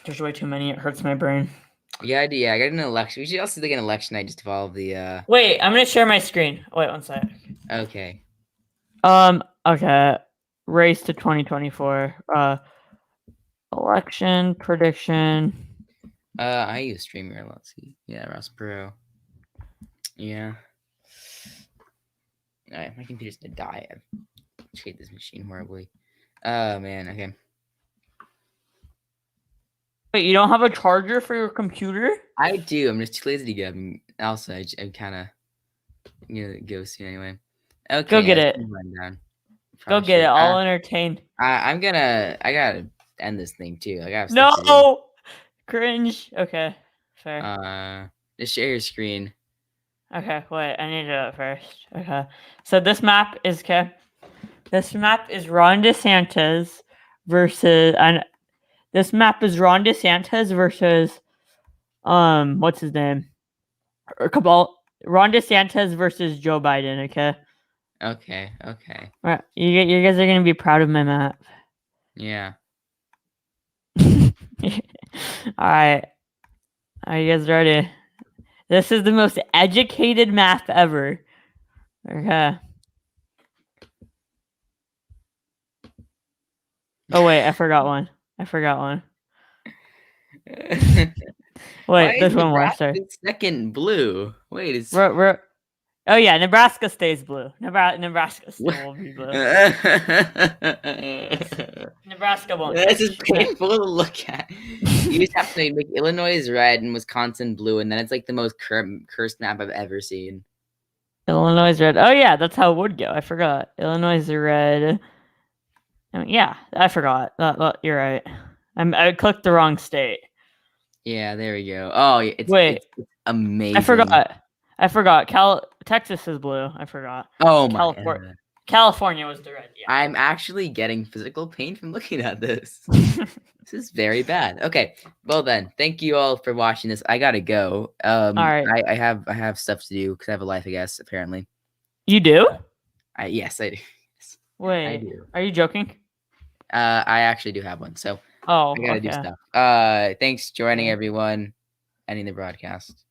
There's way too many. It hurts my brain. Yeah, I got an election. We should also do an election night just to follow the. Wait, I'm gonna share my screen. Wait, one sec. Okay. Okay. Race to 2024. Election prediction. I use Streamer. Let's see. Yeah, Ross Pro. Yeah. Alright, my computer's gonna die. I hate this machine horribly. Oh man. Okay. Wait, you don't have a charger for your computer? I do. I'm just too lazy to get. Also, I'm kind of gonna go soon anyway. Okay. Go get it. Rundown. Go get it. I'll entertain. I gotta end this thing too. I got stuff to do. No, cringe. Okay, fair. Just share your screen. Okay, wait. I need to do it first. Okay, so this map is okay. This map is Ron DeSantis versus this map is Ron DeSantis versus what's his name? Ron DeSantis versus Joe Biden. Okay. Okay. All right, you guys are gonna be proud of my map. Yeah. All right. Are you guys ready? This is the most educated map ever. Okay. Oh wait, I forgot one. Wait, there's one more. Sorry. Second blue. Wait, it's Oh yeah, Nebraska stays blue. Nebraska still will be blue. Nebraska won't. This is painful to look at. You just have to make Illinois red and Wisconsin blue, and then it's like the most cursed map I've ever seen. Illinois is red. Oh yeah, that's how it would go. I forgot. Illinois is red. Yeah, I forgot. You're right. I clicked the wrong state. Yeah, there we go. Oh, it's amazing. I forgot. Texas is blue. I forgot. Oh my God. California was the red. Yeah. I'm actually getting physical pain from looking at this. This is very bad. Okay. Well then, thank you all for watching this. I gotta go. All right. I have stuff to do because I have a life, I guess. Apparently. You do? Yes, I do. Wait. I do. Are you joking? I actually do have one. So I gotta do stuff. Thanks for joining everyone. Ending the broadcast.